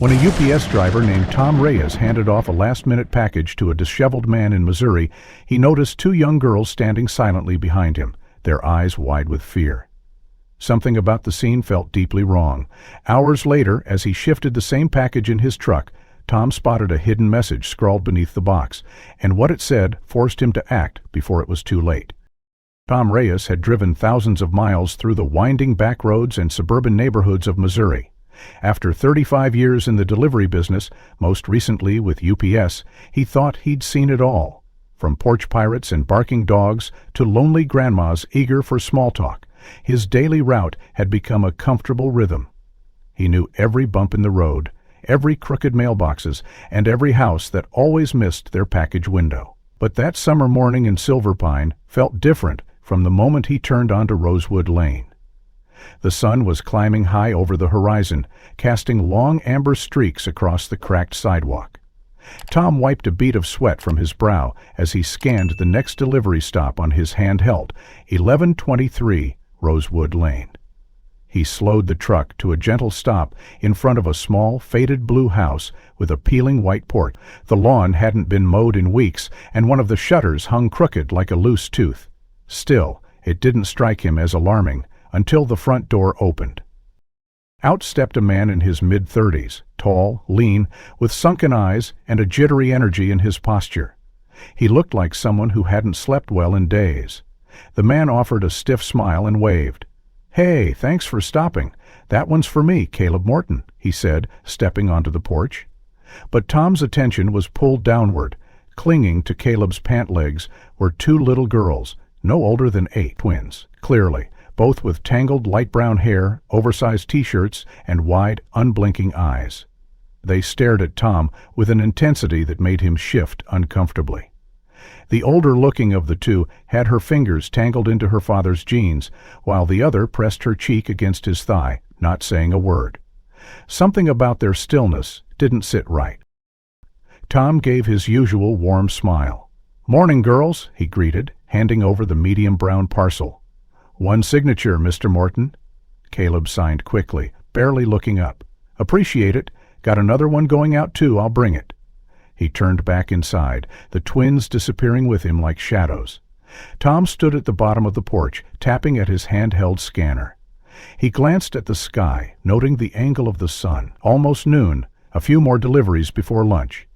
When a UPS driver named Tom Reyes handed off a last-minute package to a disheveled man in Missouri, he noticed two young girls standing silently behind him, their eyes wide with fear. Something about the scene felt deeply wrong. Hours later, as he shifted the same package in his truck, Tom spotted a hidden message scrawled beneath the box, and what it said forced him to act before it was too late. Tom Reyes had driven thousands of miles through the winding back roads and suburban neighborhoods of Missouri. After 35 years in the delivery business, most recently with UPS, he thought he'd seen it all. From porch pirates and barking dogs to lonely grandmas eager for small talk, his daily route had become a comfortable rhythm. He knew every bump in the road, every crooked mailboxes, and every house that always missed their package window. But that summer morning in Silver Pine felt different from the moment he turned onto Rosewood Lane. The sun was climbing high over the horizon, casting long amber streaks across the cracked sidewalk. Tom wiped a bead of sweat from his brow as he scanned the next delivery stop on his handheld, 1123 Rosewood Lane. He slowed the truck to a gentle stop in front of a small, faded blue house with a peeling white porch. The lawn hadn't been mowed in weeks, and one of the shutters hung crooked like a loose tooth. Still, it didn't strike him as alarming until the front door opened. Out stepped a man in his mid-30s, tall, lean, with sunken eyes and a jittery energy in his posture. He looked like someone who hadn't slept well in days. The man offered a stiff smile and waved. "Hey, thanks for stopping. That one's for me, Caleb Morton," he said, stepping onto the porch. But Tom's attention was pulled downward. Clinging to Caleb's pant legs were two little girls, no older than 8, twins, clearly, both with tangled light brown hair, oversized t-shirts, and wide, unblinking eyes. They stared at Tom with an intensity that made him shift uncomfortably. The older-looking of the two had her fingers tangled into her father's jeans, while the other pressed her cheek against his thigh, not saying a word. Something about their stillness didn't sit right. Tom gave his usual warm smile. "Morning, girls," he greeted, handing over the medium brown parcel. "One signature, Mr. Morton." Caleb signed quickly, barely looking up. "Appreciate it. Got another one going out too, I'll bring it." He turned back inside, the twins disappearing with him like shadows. Tom stood at the bottom of the porch, tapping at his handheld scanner. He glanced at the sky, noting the angle of the sun. Almost noon, a few more deliveries before lunch.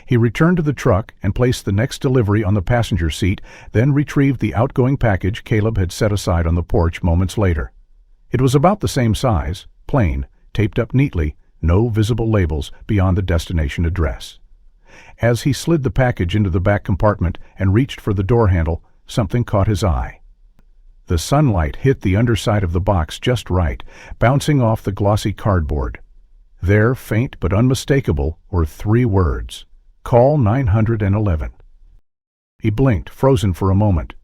He returned to the truck and placed the next delivery on the passenger seat, then retrieved the outgoing package Caleb had set aside on the porch moments later. It was about the same size, plain, taped up neatly, no visible labels beyond the destination address. As he slid the package into the back compartment and reached for the door handle, something caught his eye. The sunlight hit the underside of the box just right, bouncing off the glossy cardboard. There, faint but unmistakable, were 3 words. "Call 911. He blinked, frozen for a moment.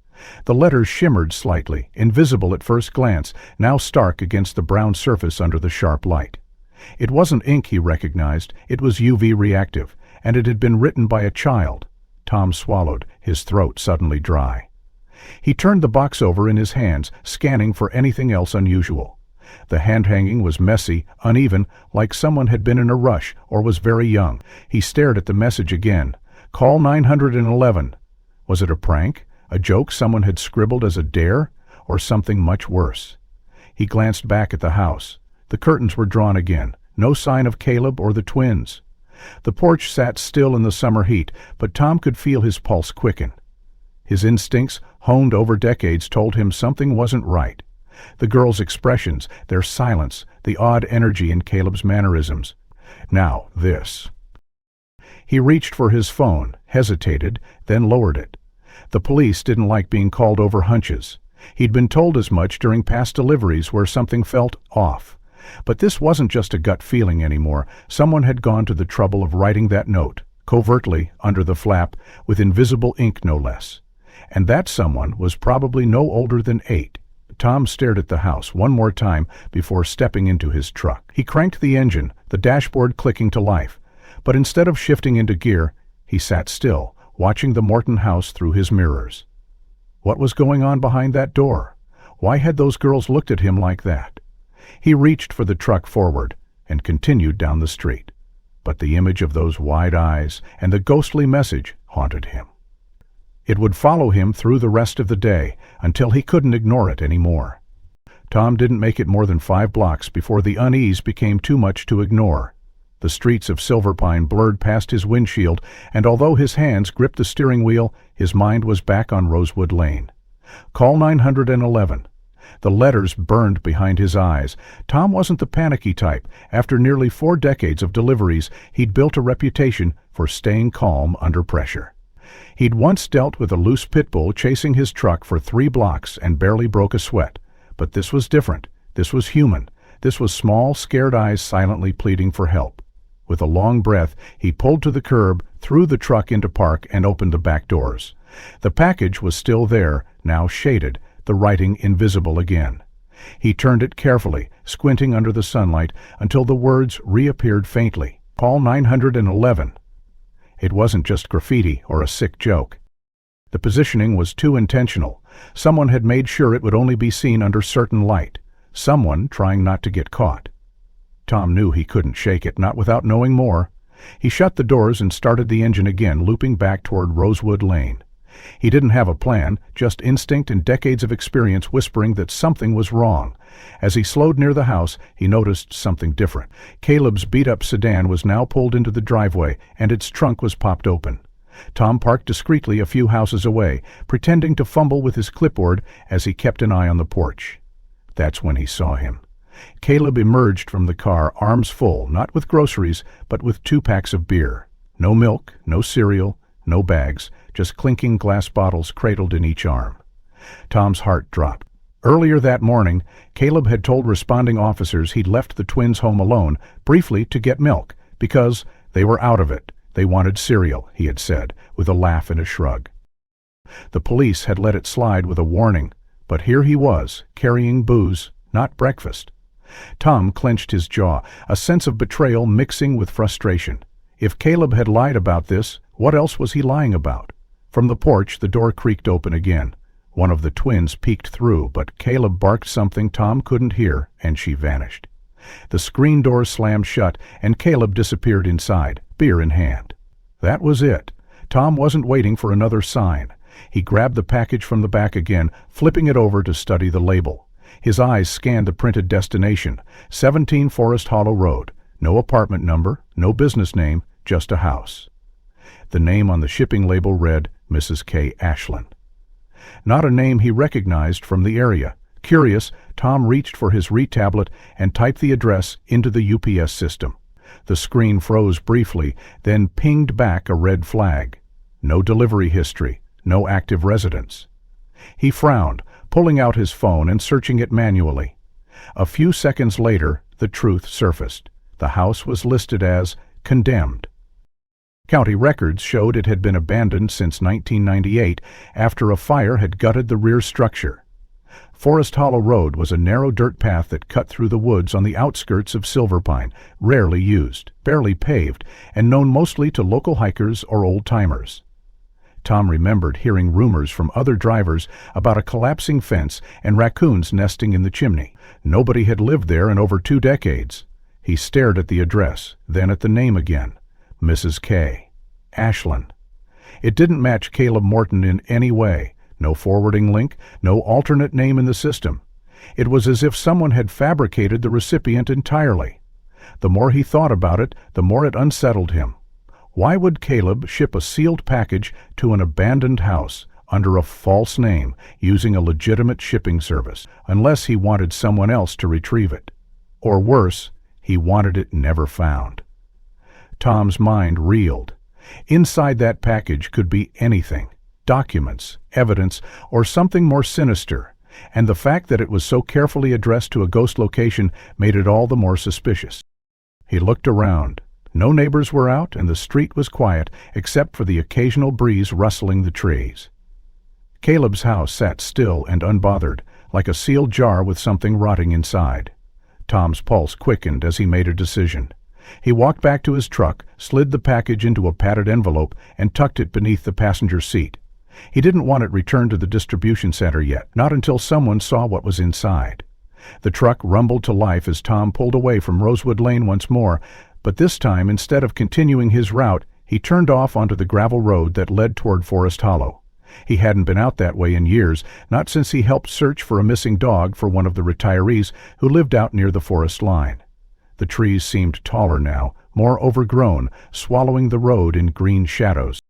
The letters shimmered slightly, invisible at first glance, now stark against the brown surface under the sharp light. It wasn't ink he recognized, it was UV reactive, and it had been written by a child. Tom swallowed, his throat suddenly dry. He turned the box over in his hands, scanning for anything else unusual. The hand-hanging was messy, uneven, like someone had been in a rush or was very young. He stared at the message again. "Call 911. Was it a prank? A joke someone had scribbled as a dare? Or something much worse? He glanced back at the house. The curtains were drawn again. No sign of Caleb or the twins. The porch sat still in the summer heat, but Tom could feel his pulse quicken. His instincts, honed over decades, told him something wasn't right. The girls' expressions, their silence, the odd energy in Caleb's mannerisms. Now, this. He reached for his phone, hesitated, then lowered it. The police didn't like being called over hunches. He'd been told as much during past deliveries where something felt off. But this wasn't just a gut feeling anymore. Someone had gone to the trouble of writing that note, covertly, under the flap, with invisible ink no less. And that someone was probably no older than 8. Tom stared at the house one more time before stepping into his truck. He cranked the engine, the dashboard clicking to life. But instead of shifting into gear, he sat still, watching the Morton house through his mirrors. What was going on behind that door? Why had those girls looked at him like that? He reached for the truck forward and continued down the street. but the image of those wide eyes and the ghostly message haunted him. It would follow him through the rest of the day until he couldn't ignore it anymore. Tom didn't make it more than 5 blocks before the unease became too much to ignore. The streets of Silverpine blurred past his windshield, and although his hands gripped the steering wheel, his mind was back on Rosewood Lane. Call 911. The letters burned behind his eyes. Tom wasn't the panicky type. After nearly 4 decades of deliveries, he'd built a reputation for staying calm under pressure. He'd once dealt with a loose pit bull chasing his truck for 3 blocks and barely broke a sweat. But this was different. This was human. This was small, scared eyes silently pleading for help. With a long breath, he pulled to the curb, threw the truck into park, and opened the back doors. The package was still there, now shaded, the writing invisible again. He turned it carefully, squinting under the sunlight, until the words reappeared faintly. Call 911. It wasn't just graffiti or a sick joke. The positioning was too intentional. Someone had made sure it would only be seen under certain light. Someone trying not to get caught. Tom knew he couldn't shake it, not without knowing more. He shut the doors and started the engine again, looping back toward Rosewood Lane. He didn't have a plan, just instinct and decades of experience whispering that something was wrong. As he slowed near the house, he noticed something different. Caleb's beat-up sedan was now pulled into the driveway, and its trunk was popped open. Tom parked discreetly a few houses away, pretending to fumble with his clipboard as he kept an eye on the porch. That's when he saw him. Caleb emerged from the car, arms full, not with groceries, but with 2 packs of beer. No milk, no cereal, no bags, just clinking glass bottles cradled in each arm. Tom's heart dropped. Earlier that morning, Caleb had told responding officers he'd left the twins home alone, briefly to get milk, because they were out of it. They wanted cereal, he had said, with a laugh and a shrug. The police had let it slide with a warning, but here he was, carrying booze, not breakfast. Tom clenched his jaw, a sense of betrayal mixing with frustration. If Caleb had lied about this, what else was he lying about? From the porch, the door creaked open again. One of the twins peeked through, but Caleb barked something Tom couldn't hear, and she vanished. The screen door slammed shut, and Caleb disappeared inside, beer in hand. That was it. Tom wasn't waiting for another sign. He grabbed the package from the back again, flipping it over to study the label. His eyes scanned the printed destination, 17 Forest Hollow Road. No apartment number, no business name, just a house. The name on the shipping label read Mrs. K. Ashland. Not a name he recognized from the area. Curious, Tom reached for his read-tablet and typed the address into the UPS system. The screen froze briefly, then pinged back a red flag. No delivery history, no active residents. He frowned, pulling out his phone and searching it manually. A few seconds later, the truth surfaced. The house was listed as condemned. County records showed it had been abandoned since 1998 after a fire had gutted the rear structure. Forest Hollow Road was a narrow dirt path that cut through the woods on the outskirts of Silverpine, rarely used, barely paved, and known mostly to local hikers or old-timers. Tom remembered hearing rumors from other drivers about a collapsing fence and raccoons nesting in the chimney. Nobody had lived there in over 2 decades. He stared at the address, then at the name again. Mrs. K. Ashland. It didn't match Caleb Morton in any way. No forwarding link, no alternate name in the system. It was as if someone had fabricated the recipient entirely. The more he thought about it, the more it unsettled him. Why would Caleb ship a sealed package to an abandoned house under a false name using a legitimate shipping service, unless he wanted someone else to retrieve it? Or worse, he wanted it never found. Tom's mind reeled. Inside that package could be anything. Documents, evidence, or something more sinister, and the fact that it was so carefully addressed to a ghost location made it all the more suspicious. He looked around. No neighbors were out, and the street was quiet, except for the occasional breeze rustling the trees. Caleb's house sat still and unbothered, like a sealed jar with something rotting inside. Tom's pulse quickened as he made a decision. He walked back to his truck, slid the package into a padded envelope, and tucked it beneath the passenger seat. He didn't want it returned to the distribution center yet, not until someone saw what was inside. The truck rumbled to life as Tom pulled away from Rosewood Lane once more, But this time, instead of continuing his route, he turned off onto the gravel road that led toward Forest Hollow. He hadn't been out that way in years, not since he helped search for a missing dog for one of the retirees who lived out near the forest line. The trees seemed taller now, more overgrown, swallowing the road in green shadows.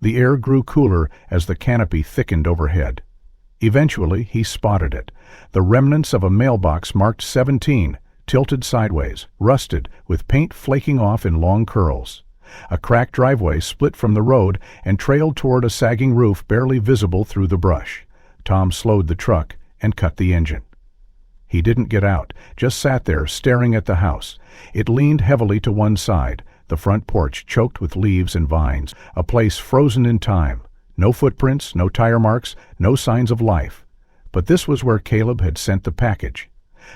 The air grew cooler as the canopy thickened overhead. Eventually, he spotted it. The remnants of a mailbox marked 17, tilted sideways, rusted, with paint flaking off in long curls. A cracked driveway split from the road and trailed toward a sagging roof barely visible through the brush. Tom slowed the truck and cut the engine. He didn't get out, just sat there staring at the house. It leaned heavily to one side, the front porch choked with leaves and vines, a place frozen in time. No footprints, no tire marks, no signs of life. But this was where Caleb had sent the package.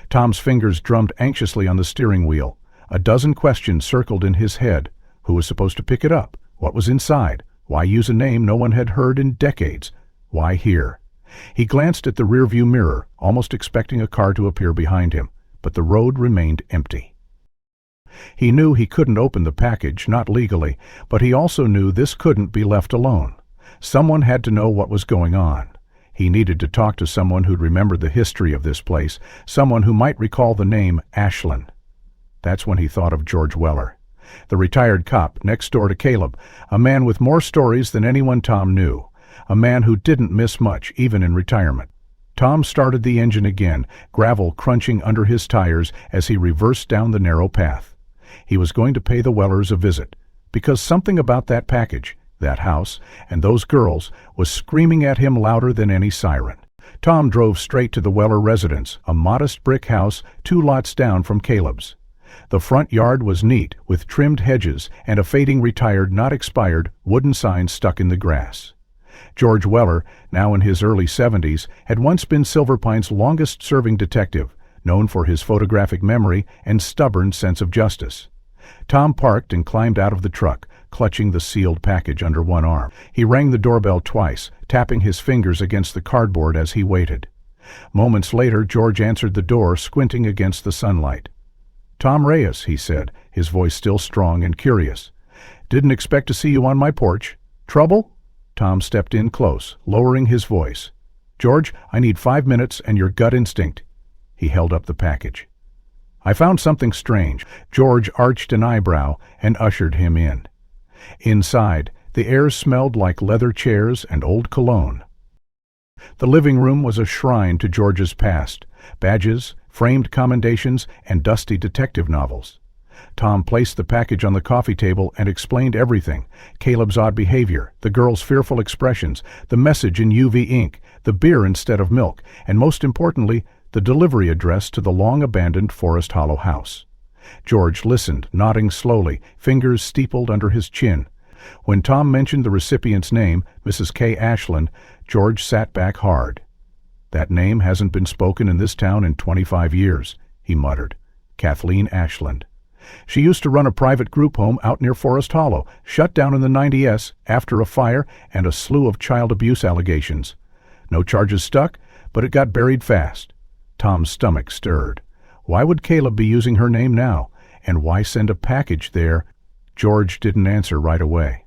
Tom's fingers drummed anxiously on the steering wheel. A dozen questions circled in his head. Who was supposed to pick it up? What was inside? Why use a name no one had heard in decades? Why here? He glanced at the rearview mirror, almost expecting a car to appear behind him, but the road remained empty. He knew he couldn't open the package, not legally, but he also knew this couldn't be left alone. Someone had to know what was going on. He needed to talk to someone who'd remembered the history of this place, someone who might recall the name Ashland. That's when he thought of George Weller, the retired cop next door to Caleb, a man with more stories than anyone Tom knew, a man who didn't miss much, even in retirement. Tom started the engine again, gravel crunching under his tires as he reversed down the narrow path. He was going to pay the Wellers a visit, because something about that package, that house, and those girls was screaming at him louder than any siren. Tom drove straight to the Weller residence, a modest brick house 2 lots down from Caleb's. The front yard was neat, with trimmed hedges and a fading retired, not expired, wooden sign stuck in the grass. George Weller, now in his early 70s, had once been Silver Pine's longest-serving detective, known for his photographic memory and stubborn sense of justice. Tom parked and climbed out of the truck, clutching the sealed package under one arm. He rang the doorbell twice, tapping his fingers against the cardboard as he waited. Moments later, George answered the door, squinting against the sunlight. "Tom Reyes," he said, his voice still strong and curious. "Didn't expect to see you on my porch. Trouble?" Tom stepped in close, lowering his voice. "George, I need 5 minutes and your gut instinct." He held up the package. "I found something strange." George arched an eyebrow and ushered him in. Inside, the air smelled like leather chairs and old cologne. The living room was a shrine to George's past, badges, framed commendations, and dusty detective novels. Tom placed the package on the coffee table and explained everything: Caleb's odd behavior, the girl's fearful expressions, the message in UV ink, the beer instead of milk, and most importantly, the delivery address to the long-abandoned Forest Hollow house. George listened, nodding slowly, fingers steepled under his chin. When Tom mentioned the recipient's name, Mrs. K. Ashland, George sat back hard. "That name hasn't been spoken in this town in 25 years, he muttered. Kathleen Ashland. She used to run a private group home out near Forest Hollow, shut down in the 90s after a fire and a slew of child abuse allegations. No charges stuck, but it got buried fast." Tom's stomach stirred. Why would Caleb be using her name now? And why send a package there? George didn't answer right away.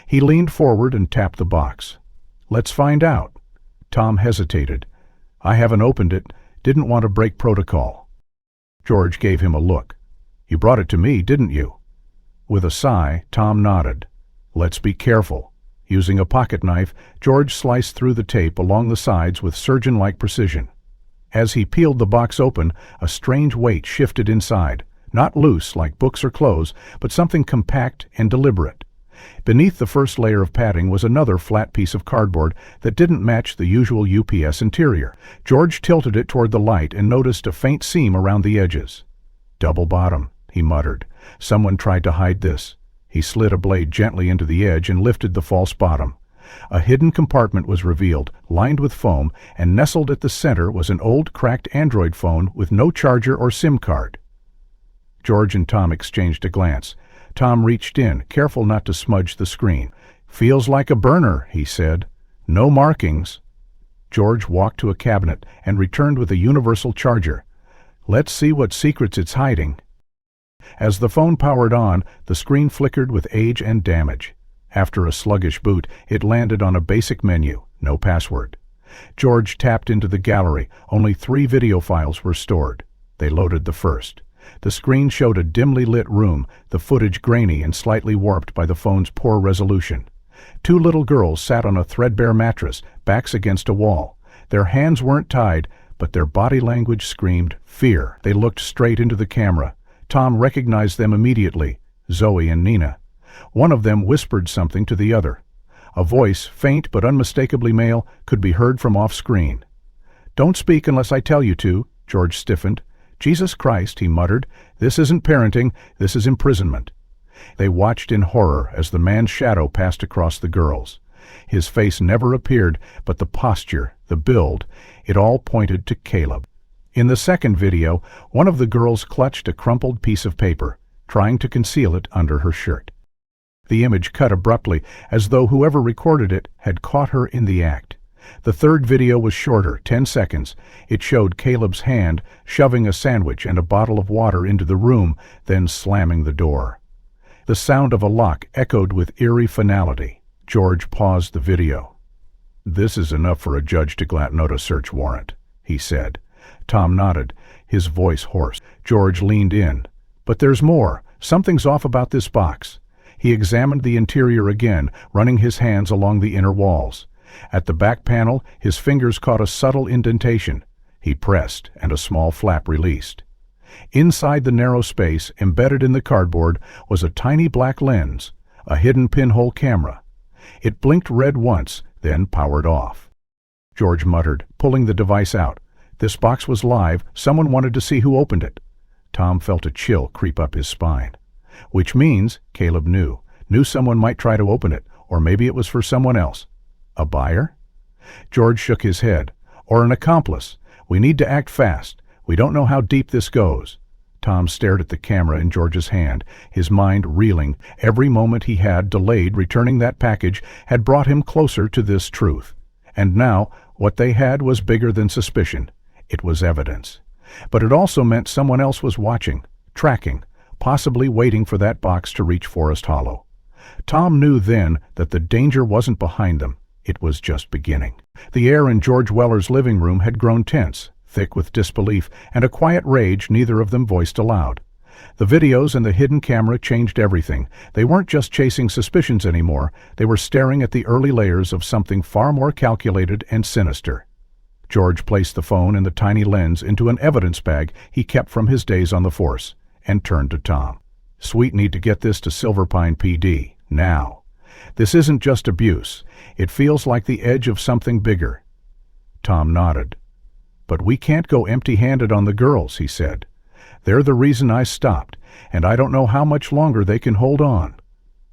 He leaned forward and tapped the box. "Let's find out." Tom hesitated. "I haven't opened it. Didn't want to break protocol." George gave him a look. "You brought it to me, didn't you?" With a sigh, Tom nodded. "Let's be careful." Using a pocket knife, George sliced through the tape along the sides with surgeon-like precision. As he peeled the box open, a strange weight shifted inside, not loose like books or clothes, but something compact and deliberate. Beneath the first layer of padding was another flat piece of cardboard that didn't match the usual UPS interior. George tilted it toward the light and noticed a faint seam around the edges. "Double bottom," he muttered. "Someone tried to hide this." He slid a blade gently into the edge and lifted the false bottom. A hidden compartment was revealed, lined with foam, and nestled at the center was an old cracked Android phone with no charger or SIM card. George and Tom exchanged a glance. Tom reached in, careful not to smudge the screen. "Feels like a burner," he said. "No markings." George walked to a cabinet and returned with a universal charger. "Let's see what secrets it's hiding." As the phone powered on, the screen flickered with age and damage. After a sluggish boot, it landed on a basic menu, no password. George tapped into the gallery. Only 3 video files were stored. They loaded the first. The screen showed a dimly lit room, the footage grainy and slightly warped by the phone's poor resolution. 2 little girls sat on a threadbare mattress, backs against a wall. Their hands weren't tied, but their body language screamed fear. They looked straight into the camera. Tom recognized them immediately, Zoe and Nina. One of them whispered something to the other. A voice, faint but unmistakably male, could be heard from off-screen. "Don't speak unless I tell you to," George stiffened. "Jesus Christ," he muttered, "this isn't parenting, this is imprisonment." They watched in horror as the man's shadow passed across the girls. His face never appeared, but the posture, the build, it all pointed to Caleb. In the second video, one of the girls clutched a crumpled piece of paper, trying to conceal it under her shirt. The image cut abruptly, as though whoever recorded it had caught her in the act. The third video was shorter, 10 seconds. It showed Caleb's hand shoving a sandwich and a bottle of water into the room, then slamming the door. The sound of a lock echoed with eerie finality. George paused the video. "This is enough for a judge to grant a search warrant," he said. Tom nodded, his voice hoarse. George leaned in. "But there's more. Something's off about this box." He examined the interior again, running his hands along the inner walls. At the back panel, his fingers caught a subtle indentation. He pressed, and a small flap released. Inside the narrow space, embedded in the cardboard, was a tiny black lens, a hidden pinhole camera. It blinked red once, then powered off. George muttered, pulling the device out. This box was live. Someone wanted to see who opened it. Tom felt a chill creep up his spine. Which means, Caleb knew someone might try to open it, or maybe it was for someone else. A buyer? George shook his head. Or an accomplice. We need to act fast. We don't know how deep this goes. Tom stared at the camera in George's hand, his mind reeling. Every moment he had delayed returning that package had brought him closer to this truth. And now, what they had was bigger than suspicion. It was evidence. But it also meant someone else was watching, tracking, possibly waiting for that box to reach Forest Hollow. Tom knew then that the danger wasn't behind them. It was just beginning. The air in George Weller's living room had grown tense, thick with disbelief and a quiet rage neither of them voiced aloud. The videos and the hidden camera changed everything. They weren't just chasing suspicions anymore. They were staring at the early layers of something far more calculated and sinister. George placed the phone and the tiny lens into an evidence bag he kept from his days on the force, and turned to Tom. "Sweet need to get this to Silver Pine PD, now. This isn't just abuse. It feels like the edge of something bigger." Tom nodded. "But we can't go empty-handed on the girls," he said. "They're the reason I stopped, and I don't know how much longer they can hold on."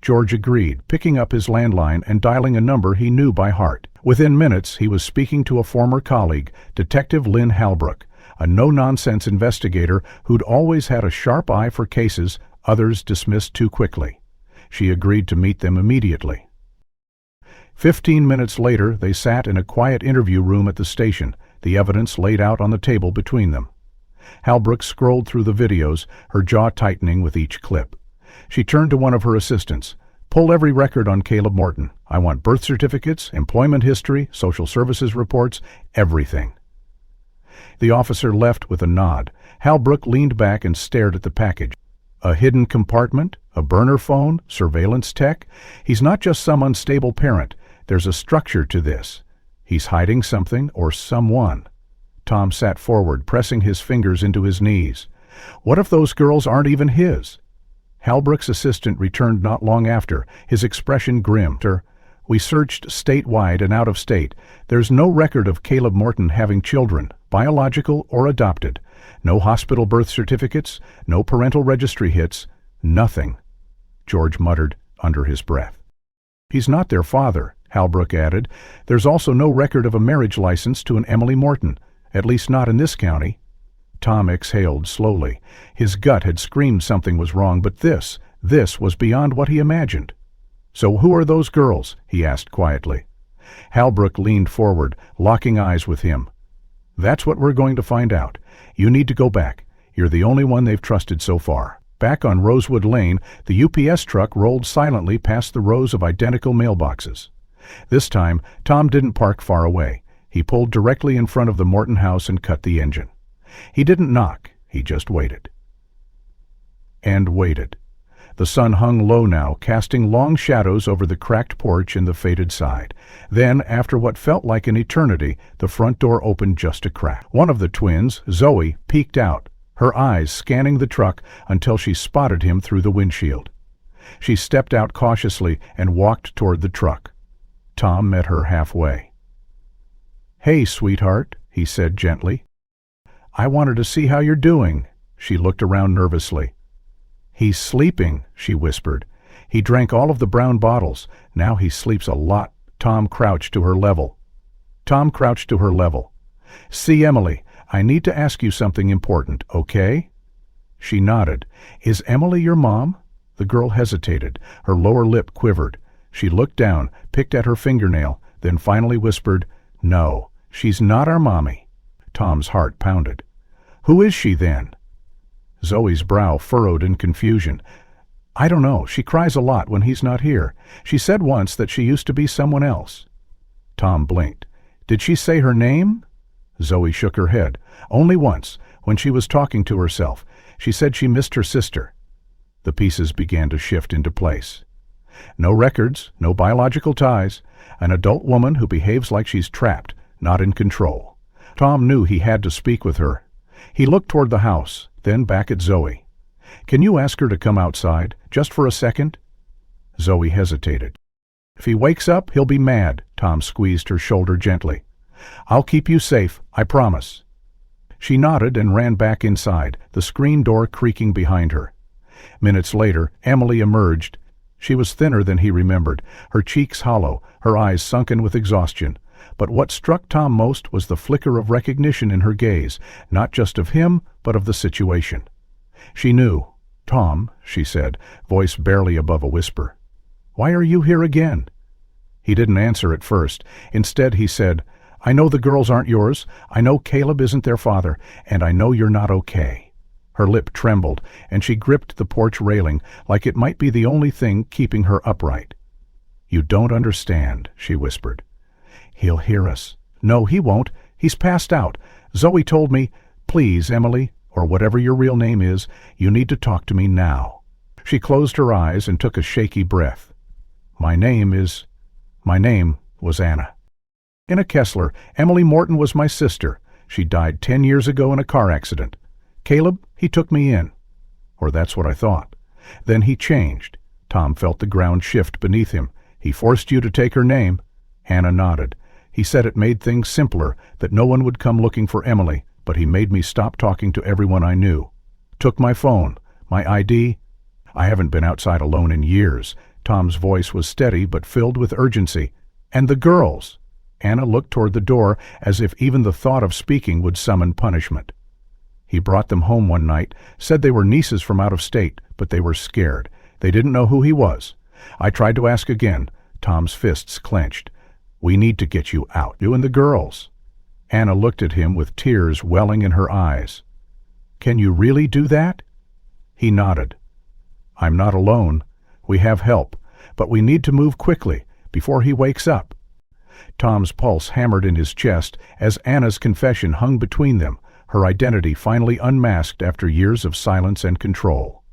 George agreed, picking up his landline and dialing a number he knew by heart. Within minutes, he was speaking to a former colleague, Detective Lynn Halbrook, a no-nonsense investigator who'd always had a sharp eye for cases others dismissed too quickly. She agreed to meet them immediately. 15 minutes later, they sat in a quiet interview room at the station, the evidence laid out on the table between them. Halbrook scrolled through the videos, her jaw tightening with each clip. She turned to one of her assistants. "Pull every record on Caleb Morton. I want birth certificates, employment history, social services reports, everything." The officer left with a nod. Halbrook leaned back and stared at the package. A hidden compartment? A burner phone? Surveillance tech? He's not just some unstable parent. There's a structure to this. He's hiding something or someone. Tom sat forward, pressing his fingers into his knees. What if those girls aren't even his? Halbrook's assistant returned not long after, his expression grim. "We searched statewide and out of state. There's no record of Caleb Morton having children, biological or adopted. No hospital birth certificates, no parental registry hits, nothing." George muttered under his breath. "He's not their father," Halbrook added. "There's also no record of a marriage license to an Emily Morton, at least not in this county." Tom exhaled slowly. His gut had screamed something was wrong, but this was beyond what he imagined. "So who are those girls?" he asked quietly. Halbrook leaned forward, locking eyes with him. "That's what we're going to find out. You need to go back. You're the only one they've trusted so far." Back on Rosewood Lane, the UPS truck rolled silently past the rows of identical mailboxes. This time, Tom didn't park far away. He pulled directly in front of the Morton house and cut the engine. He didn't knock, he just waited. And waited. The sun hung low now, casting long shadows over the cracked porch and the faded side. Then, after what felt like an eternity, the front door opened just a crack. One of the twins, Zoe, peeked out, her eyes scanning the truck until she spotted him through the windshield. She stepped out cautiously and walked toward the truck. Tom met her halfway. "Hey, sweetheart," he said gently. "I wanted to see how you're doing." She looked around nervously. "He's sleeping," she whispered. "He drank all of the brown bottles. Now he sleeps a lot." Tom crouched to her level. "See, Emily, I need to ask you something important, okay?" She nodded. "Is Emily your mom?" The girl hesitated. Her lower lip quivered. She looked down, picked at her fingernail, then finally whispered, "No, she's not our mommy." Tom's heart pounded. "Who is she then?" Zoe's brow furrowed in confusion. "I don't know. She cries a lot when he's not here. She said once that she used to be someone else." Tom blinked. "Did she say her name?" Zoe shook her head. "Only once, when she was talking to herself. She said she missed her sister." The pieces began to shift into place. No records, no biological ties. An adult woman who behaves like she's trapped, not in control. Tom knew he had to speak with her. He looked toward the house, then back at Zoe. "Can you ask her to come outside, just for a second?" Zoe hesitated. "If he wakes up, he'll be mad." Tom squeezed her shoulder gently. "I'll keep you safe, I promise." She nodded and ran back inside, the screen door creaking behind her. Minutes later, Emily emerged. She was thinner than he remembered, her cheeks hollow, her eyes sunken with exhaustion. But what struck Tom most was the flicker of recognition in her gaze, not just of him, but of the situation. She knew. "Tom," she said, voice barely above a whisper. "Why are you here again?" He didn't answer at first. Instead he said, "I know the girls aren't yours. I know Caleb isn't their father, and I know you're not okay." Her lip trembled, and she gripped the porch railing like it might be the only thing keeping her upright. "You don't understand," she whispered. "He'll hear us." "No, he won't. He's passed out. Zoe told me, please, Emily, or whatever your real name is, you need to talk to me now." She closed her eyes and took a shaky breath. My name was Anna. "Anna Kessler. Emily Morton was my sister. She died 10 years ago in a car accident. Caleb, he took me in. Or that's what I thought. Then he changed." Tom felt the ground shift beneath him. "He forced you to take her name." Anna nodded. "He said it made things simpler, that no one would come looking for Emily, but he made me stop talking to everyone I knew. Took my phone, my ID. I haven't been outside alone in years." Tom's voice was steady but filled with urgency. "And the girls." Anna looked toward the door as if even the thought of speaking would summon punishment. "He brought them home one night, said they were nieces from out of state, but they were scared. They didn't know who he was. I tried to ask again." Tom's fists clenched. "We need to get you out, you and the girls." Anna looked at him with tears welling in her eyes. "Can you really do that?" He nodded. "I'm not alone. We have help, but we need to move quickly, before he wakes up." Tom's pulse hammered in his chest as Anna's confession hung between them, her identity finally unmasked after years of silence and control.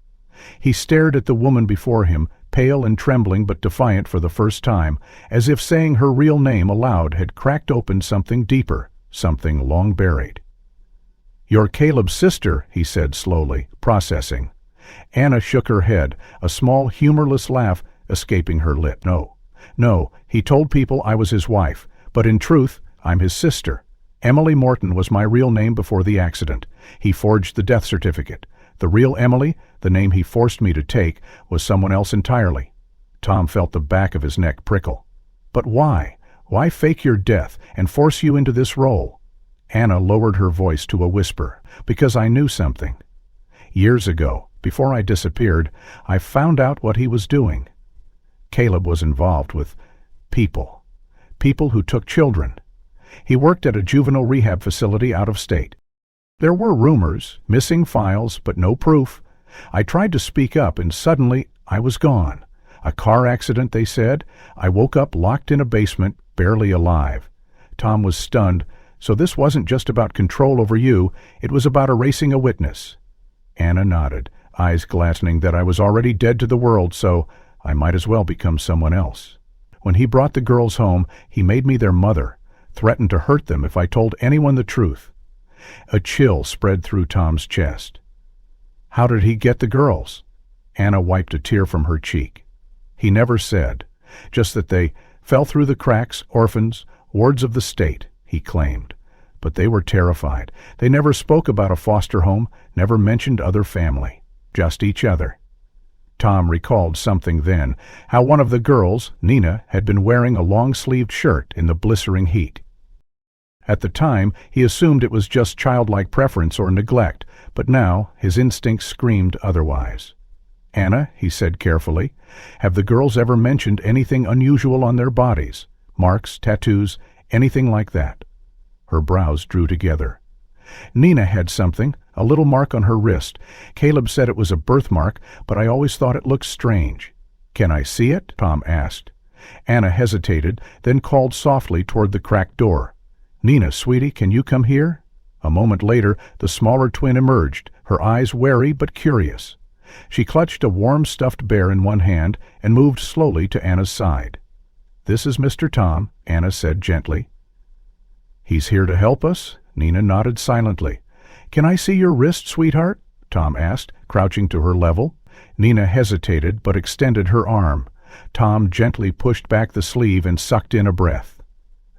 He stared at the woman before him, pale and trembling but defiant for the first time, as if saying her real name aloud had cracked open something deeper, something long buried. "You're Caleb's sister," he said slowly, processing. Anna shook her head, a small humorless laugh escaping her lip. No, he told people I was his wife, but in truth, I'm his sister. Emily Morton was my real name before the accident. He forged the death certificate. The real Emily, the name he forced me to take, was someone else entirely." Tom felt the back of his neck prickle. "But why? Why fake your death and force you into this role?" Anna lowered her voice to a whisper. "Because I knew something. Years ago, before I disappeared, I found out what he was doing. Caleb was involved with people who took children. He worked at a juvenile rehab facility out of state. There were rumors, missing files, but no proof. I tried to speak up, and suddenly I was gone. A car accident, they said. I woke up locked in a basement, barely alive. Tom was stunned. So this wasn't just about control over you, it was about erasing a witness. Anna nodded, eyes glistening that I was already dead to the world, so I might as well become someone else. When he brought the girls home, he made me their mother, threatened to hurt them if I told anyone the truth. A chill spread through Tom's chest. How did he get the girls? Anna wiped a tear from her cheek. He never said, just that they fell through the cracks, orphans, wards of the state, he claimed. But they were terrified. They never spoke about a foster home, never mentioned other family, just each other. Tom recalled something then, how one of the girls, Nina, had been wearing a long-sleeved shirt in the blistering heat. At the time, he assumed it was just childlike preference or neglect, but now his instincts screamed otherwise. Anna, he said carefully, have the girls ever mentioned anything unusual on their bodies? Marks, tattoos, anything like that? Her brows drew together. Nina had something, a little mark on her wrist. Caleb said it was a birthmark, but I always thought it looked strange. Can I see it? Tom asked. Anna hesitated, then called softly toward the cracked door. Nina, sweetie, can you come here? A moment later, the smaller twin emerged, her eyes wary but curious. She clutched a warm stuffed bear in one hand and moved slowly to Anna's side. This is Mr. Tom, Anna said gently. He's here to help us? Nina nodded silently. Can I see your wrist, sweetheart? Tom asked, crouching to her level. Nina hesitated but extended her arm. Tom gently pushed back the sleeve and sucked in a breath.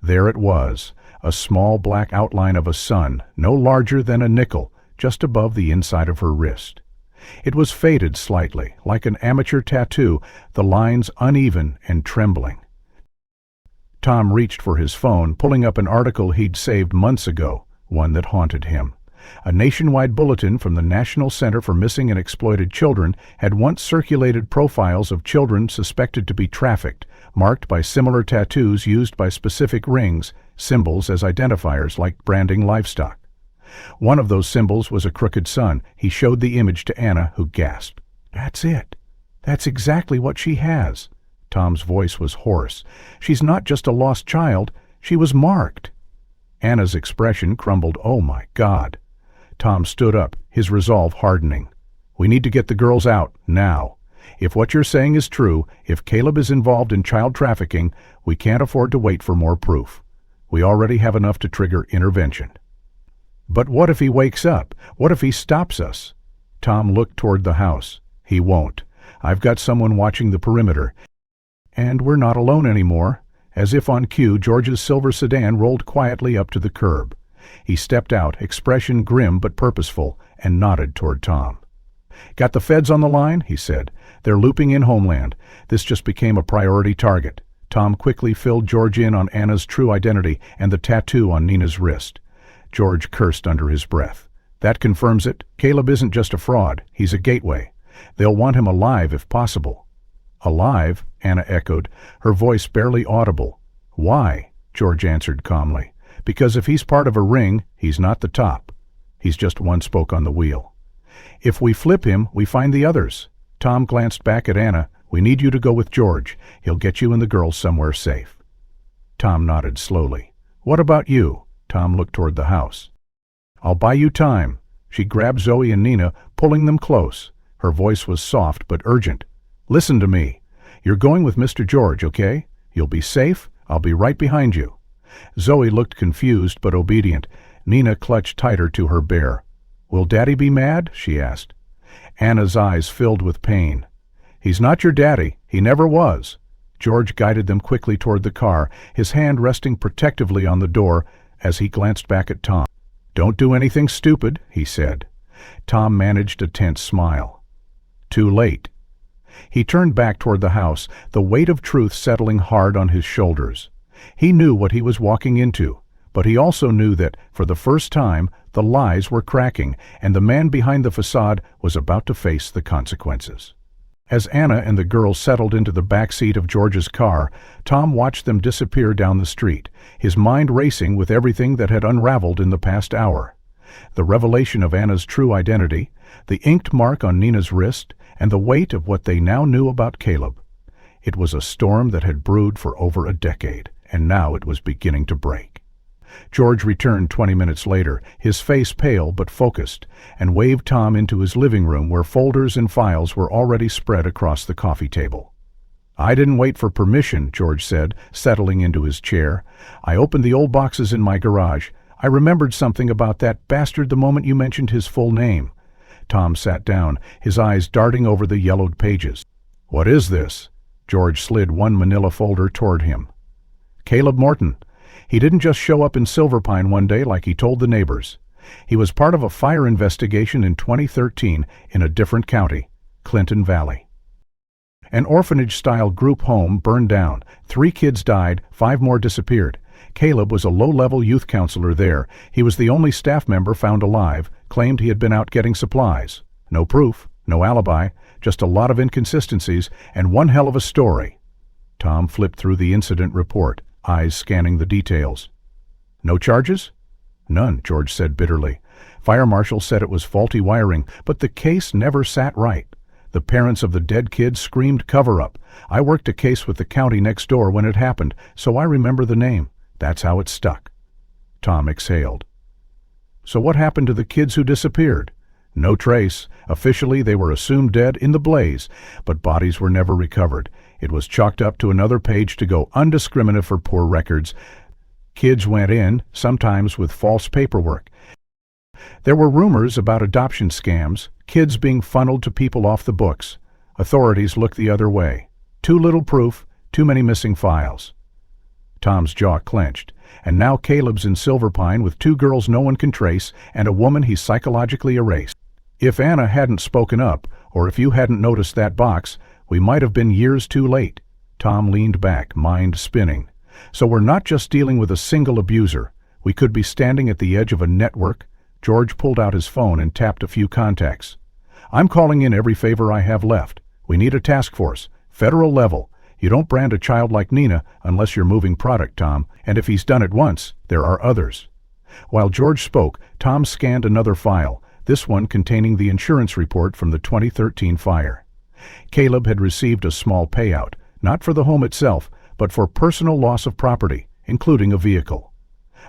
There it was, a small black outline of a sun, no larger than a nickel, just above the inside of her wrist. It was faded slightly, like an amateur tattoo, the lines uneven and trembling. Tom reached for his phone, pulling up an article he'd saved months ago, one that haunted him. A nationwide bulletin from the National Center for Missing and Exploited Children had once circulated profiles of children suspected to be trafficked, marked by similar tattoos used by specific rings, symbols as identifiers like branding livestock. One of those symbols was a crooked sun. He showed the image to Anna, who gasped. That's it. That's exactly what she has. Tom's voice was hoarse. She's not just a lost child, she was marked. Anna's expression crumbled. Oh my God. Tom stood up, his resolve hardening. We need to get the girls out, now. If what you're saying is true, if Caleb is involved in child trafficking, we can't afford to wait for more proof. We already have enough to trigger intervention. But what if he wakes up? What if he stops us? Tom looked toward the house. He won't. I've got someone watching the perimeter. And we're not alone anymore. As if on cue, George's silver sedan rolled quietly up to the curb. He stepped out, expression grim but purposeful, and nodded toward Tom. Got the feds on the line? He said. They're looping in Homeland. This just became a priority target. Tom quickly filled George in on Anna's true identity and the tattoo on Nina's wrist. George cursed under his breath. That confirms it. Caleb isn't just a fraud. He's a gateway. They'll want him alive if possible. Alive? Anna echoed, her voice barely audible. Why? George answered calmly. Because if he's part of a ring, he's not the top. He's just one spoke on the wheel. If we flip him, we find the others. Tom glanced back at Anna. We need you to go with George. He'll get you and the girls somewhere safe. Tom nodded slowly. What about you? Tom looked toward the house. I'll buy you time. She grabbed Zoe and Nina, pulling them close. Her voice was soft but urgent. Listen to me. You're going with Mr. George, okay? You'll be safe. I'll be right behind you. Zoe looked confused but obedient. Nina clutched tighter to her bear. Will Daddy be mad? She asked. Anna's eyes filled with pain. He's not your daddy. He never was. George guided them quickly toward the car, his hand resting protectively on the door as he glanced back at Tom. Don't do anything stupid, he said. Tom managed a tense smile. Too late. He turned back toward the house, the weight of truth settling hard on his shoulders. He knew what he was walking into, but he also knew that, for the first time, the lies were cracking, and the man behind the facade was about to face the consequences. As Anna and the girls settled into the back seat of George's car, Tom watched them disappear down the street, his mind racing with everything that had unraveled in the past hour. The revelation of Anna's true identity, the inked mark on Nina's wrist, and the weight of what they now knew about Caleb. It was a storm that had brewed for over a decade, and now it was beginning to break. George returned 20 minutes later, his face pale but focused, and waved Tom into his living room where folders and files were already spread across the coffee table. "I didn't wait for permission," George said, settling into his chair. "I opened the old boxes in my garage. I remembered something about that bastard the moment you mentioned his full name." Tom sat down, his eyes darting over the yellowed pages. "What is this?" George slid one manila folder toward him. "Caleb Morton. He didn't just show up in Silverpine one day like he told the neighbors. He was part of a fire investigation in 2013 in a different county, Clinton Valley. An orphanage-style group home burned down. 3 kids died, 5 more disappeared. Caleb was a low-level youth counselor there. He was the only staff member found alive, claimed he had been out getting supplies. No proof, no alibi, just a lot of inconsistencies, and one hell of a story." Tom flipped through the incident report, eyes scanning the details. "No charges?" "None," George said bitterly. "Fire marshal said it was faulty wiring, but the case never sat right. The parents of the dead kids screamed cover-up. I worked a case with the county next door when it happened, so I remember the name. That's how it stuck." Tom exhaled. "So what happened to the kids who disappeared?" "No trace. Officially, they were assumed dead in the blaze, but bodies were never recovered. It was chalked up to another page to go undiscriminated for poor records. Kids went in, sometimes with false paperwork. There were rumors about adoption scams, kids being funneled to people off the books. Authorities looked the other way. Too little proof, too many missing files." Tom's jaw clenched. "And now Caleb's in Silverpine with 2 girls no one can trace and a woman he psychologically erased. If Anna hadn't spoken up, or if you hadn't noticed that box, we might have been years too late." Tom leaned back, mind spinning. "So we're not just dealing with a single abuser. We could be standing at the edge of a network." George pulled out his phone and tapped a few contacts. "I'm calling in every favor I have left. We need a task force, federal level. You don't brand a child like Nina unless you're moving product, Tom, and if he's done it once, there are others." While George spoke, Tom scanned another file, this one containing the insurance report from the 2013 fire. Caleb had received a small payout, not for the home itself, but for personal loss of property, including a vehicle.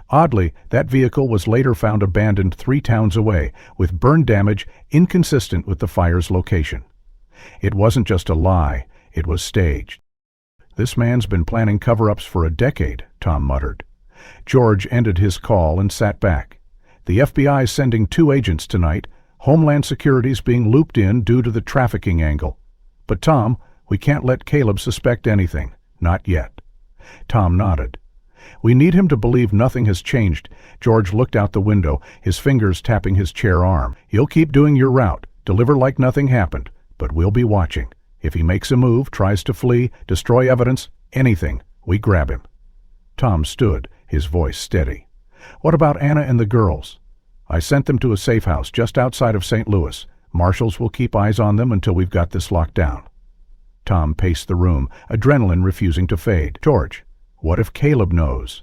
Oddly, that vehicle was later found abandoned 3 towns away, with burn damage inconsistent with the fire's location. It wasn't just a lie, it was staged. "This man's been planning cover-ups for a decade," Tom muttered. George ended his call and sat back. "The FBI's sending 2 agents tonight. Homeland Security's being looped in due to the trafficking angle. But Tom, we can't let Caleb suspect anything. Not yet." Tom nodded. "We need him to believe nothing has changed." George looked out the window, his fingers tapping his chair arm. "You'll keep doing your route, deliver like nothing happened, but we'll be watching. If he makes a move, tries to flee, destroy evidence, anything, we grab him." Tom stood, his voice steady. "What about Anna and the girls?" "I sent them to a safe house just outside of St. Louis. Marshals will keep eyes on them until we've got this locked down." Tom paced the room, adrenaline refusing to fade. "George, what if Caleb knows?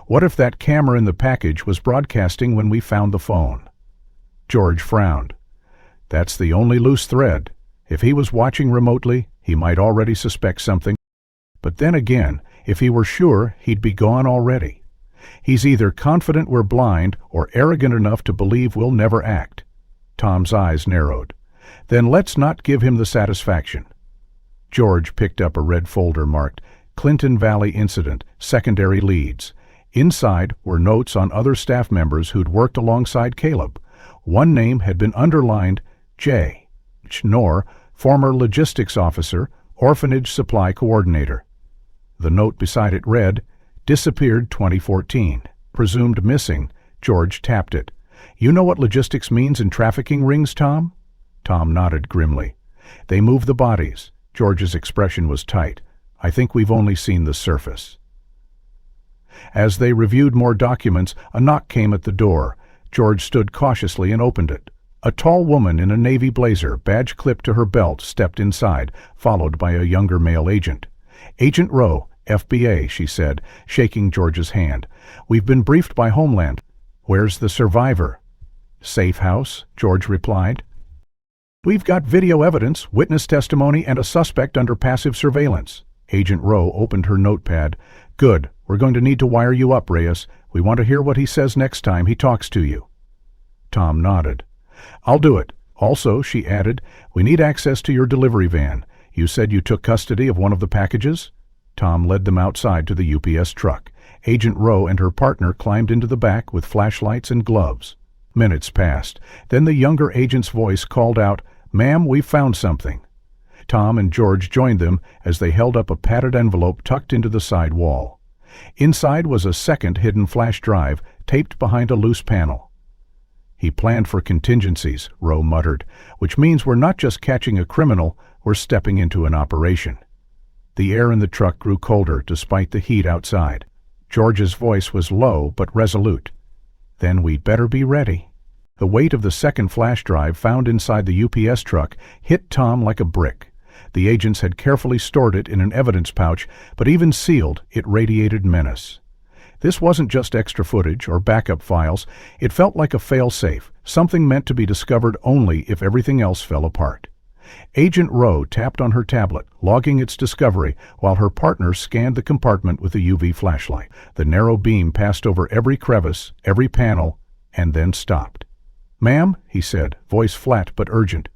What if that camera in the package was broadcasting when we found the phone?" George frowned. "That's the only loose thread. If he was watching remotely, he might already suspect something. But then again, if he were sure, he'd be gone already. He's either confident we're blind or arrogant enough to believe we'll never act." Tom's eyes narrowed. "Then let's not give him the satisfaction." George picked up a red folder marked Clinton Valley Incident, Secondary Leads. Inside were notes on other staff members who'd worked alongside Caleb. One name had been underlined, J. Knorr, former logistics officer, orphanage supply coordinator. The note beside it read, "Disappeared 2014. Presumed missing." George tapped it. "You know what logistics means in trafficking rings, Tom?" Tom nodded grimly. "They move the bodies." George's expression was tight. "I think we've only seen the surface." As they reviewed more documents, a knock came at the door. George stood cautiously and opened it. A tall woman in a navy blazer, badge clipped to her belt, stepped inside, followed by a younger male agent. "Agent Rowe, FBA," she said, shaking George's hand. "We've been briefed by Homeland. Where's the survivor?" "Safe house," George replied. "We've got video evidence, witness testimony, and a suspect under passive surveillance." Agent Rowe opened her notepad. "Good. We're going to need to wire you up, Reyes. We want to hear what he says next time he talks to you." Tom nodded. "I'll do it. Also," she added, "we need access to your delivery van. You said you took custody of one of the packages?" Tom led them outside to the UPS truck. Agent Rowe and her partner climbed into the back with flashlights and gloves. Minutes passed. Then the younger agent's voice called out, "Ma'am, we've found something." Tom and George joined them as they held up a padded envelope tucked into the side wall. Inside was a second hidden flash drive taped behind a loose panel. "He planned for contingencies," Rowe muttered, "which means we're not just catching a criminal, we're stepping into an operation." The air in the truck grew colder despite the heat outside. George's voice was low but resolute. "Then we'd better be ready." The weight of the second flash drive found inside the UPS truck hit Tom like a brick. The agents had carefully stored it in an evidence pouch, but even sealed, it radiated menace. This wasn't just extra footage or backup files. It felt like a fail-safe, something meant to be discovered only if everything else fell apart. Agent Rowe tapped on her tablet, logging its discovery, while her partner scanned the compartment with a UV flashlight. The narrow beam passed over every crevice, every panel, and then stopped. "Ma'am," he said, voice flat but urgent,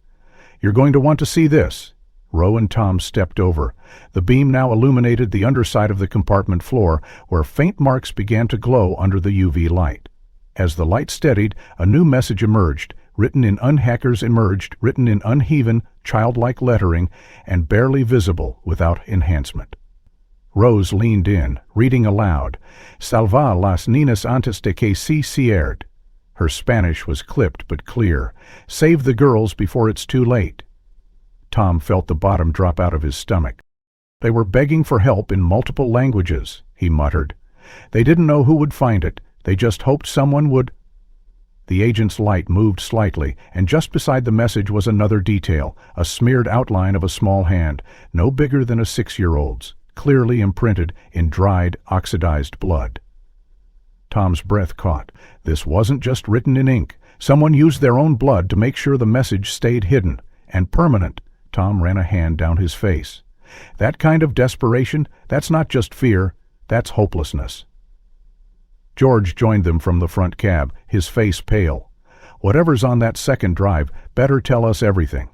"you're going to want to see this." Rowe and Tom stepped over. The beam now illuminated the underside of the compartment floor, where faint marks began to glow under the UV light. As the light steadied, a new message emerged, written in uneven, childlike lettering, and barely visible without enhancement. Rose leaned in, reading aloud, "Salva las niñas antes de que se cierre." Her Spanish was clipped but clear. "Save the girls before it's too late." Tom felt the bottom drop out of his stomach. They were begging for help in multiple languages, he muttered. They didn't know who would find it. They just hoped someone would. The agent's light moved slightly, and just beside the message was another detail, a smeared outline of a small hand, no bigger than a 6-year-old's, clearly imprinted in dried, oxidized blood. Tom's breath caught. This wasn't just written in ink. Someone used their own blood to make sure the message stayed hidden and permanent. Tom ran a hand down his face. That kind of desperation, that's not just fear, that's hopelessness. George joined them from the front cab, his face pale. "Whatever's on that second drive better tell us everything."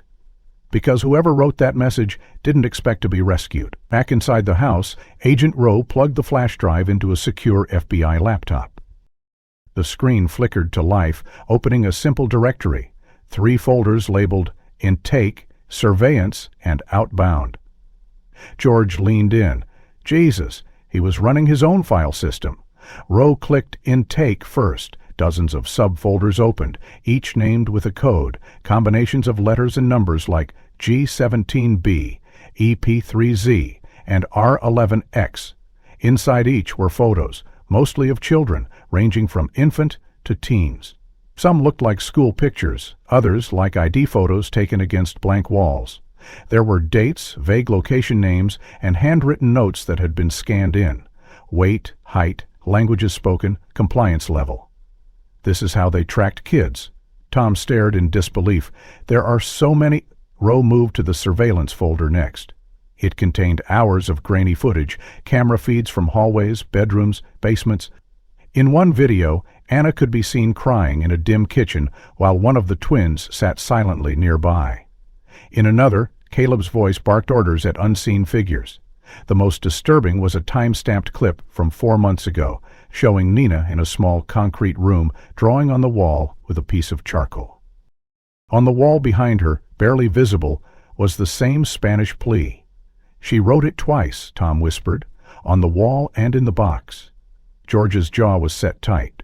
Because whoever wrote that message didn't expect to be rescued. Back inside the house, Agent Rowe plugged the flash drive into a secure FBI laptop. The screen flickered to life, opening a simple directory, 3 folders labeled Intake, Surveillance, and Outbound. George leaned in. Jesus, he was running his own file system. Rowe clicked Intake first. Dozens of subfolders opened, each named with a code, combinations of letters and numbers like G17B, EP3Z, and R11X. Inside each were photos, mostly of children, ranging from infant to teens. Some looked like school pictures, others like ID photos taken against blank walls. There were dates, vague location names, and handwritten notes that had been scanned in. Weight, height, languages spoken, compliance level. This is how they tracked kids. Tom stared in disbelief. There are so many. Rowe moved to the surveillance folder next. It contained hours of grainy footage, camera feeds from hallways, bedrooms, basements. In one video, Anna could be seen crying in a dim kitchen while one of the twins sat silently nearby. In another, Caleb's voice barked orders at unseen figures. The most disturbing was a time-stamped clip from 4 months ago, showing Nina in a small concrete room drawing on the wall with a piece of charcoal. On the wall behind her, barely visible, was the same Spanish plea. "She wrote it twice," Tom whispered, "on the wall and in the box." George's jaw was set tight,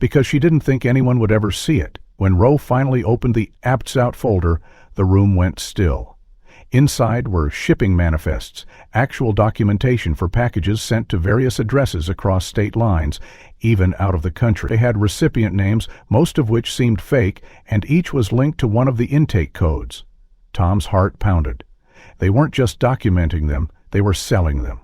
because she didn't think anyone would ever see it. When Rowe finally opened the Apts Out folder, the room went still. Inside were shipping manifests, actual documentation for packages sent to various addresses across state lines, even out of the country. They had recipient names, most of which seemed fake, and each was linked to one of the intake codes. Tom's heart pounded. They weren't just documenting them, they were selling them.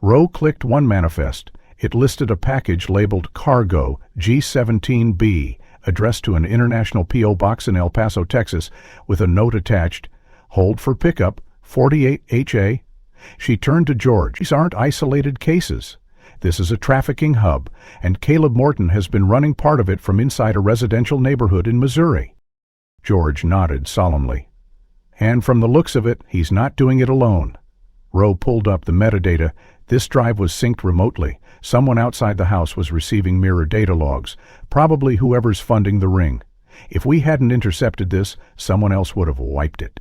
Rowe clicked one manifest. It listed a package labeled Cargo G17B, addressed to an international P.O. box in El Paso, Texas, with a note attached, "Hold for pickup, 48 HA." She turned to George. "These aren't isolated cases. This is a trafficking hub, and Caleb Morton has been running part of it from inside a residential neighborhood in Missouri." George nodded solemnly. "And from the looks of it, he's not doing it alone." Rowe pulled up the metadata. This drive was synced remotely. Someone outside the house was receiving mirror data logs, probably whoever's funding the ring. If we hadn't intercepted this, someone else would have wiped it.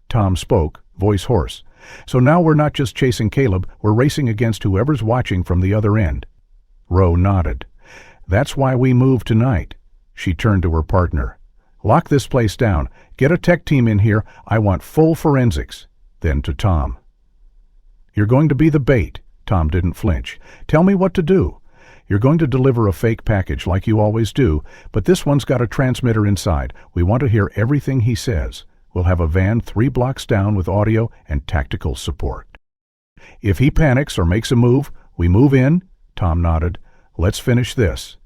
Tom spoke, voice hoarse. "So now we're not just chasing Caleb, we're racing against whoever's watching from the other end." Rowe nodded. "That's why we moved tonight." She turned to her partner. "Lock this place down. Get a tech team in here. I want full forensics." Then to Tom. "You're going to be the bait." Tom didn't flinch. "Tell me what to do. You're going to deliver a fake package like you always do, but this one's got a transmitter inside. We want to hear everything he says. We'll have a van 3 blocks down with audio and tactical support. If he panics or makes a move, we move in." Tom nodded. "Let's finish this."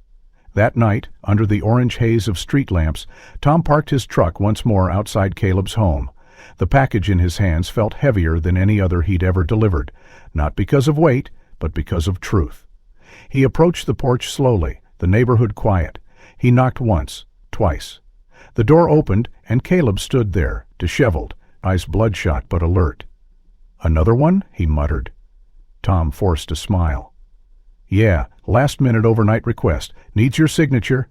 That night, under the orange haze of street lamps, Tom parked his truck once more outside Caleb's home. The package in his hands felt heavier than any other he'd ever delivered, not because of weight, but because of truth. He approached the porch slowly, the neighborhood quiet. He knocked once, twice. The door opened, and Caleb stood there, disheveled, eyes bloodshot but alert. "Another one?" he muttered. Tom forced a smile. "Yeah, last-minute overnight request. Needs your signature."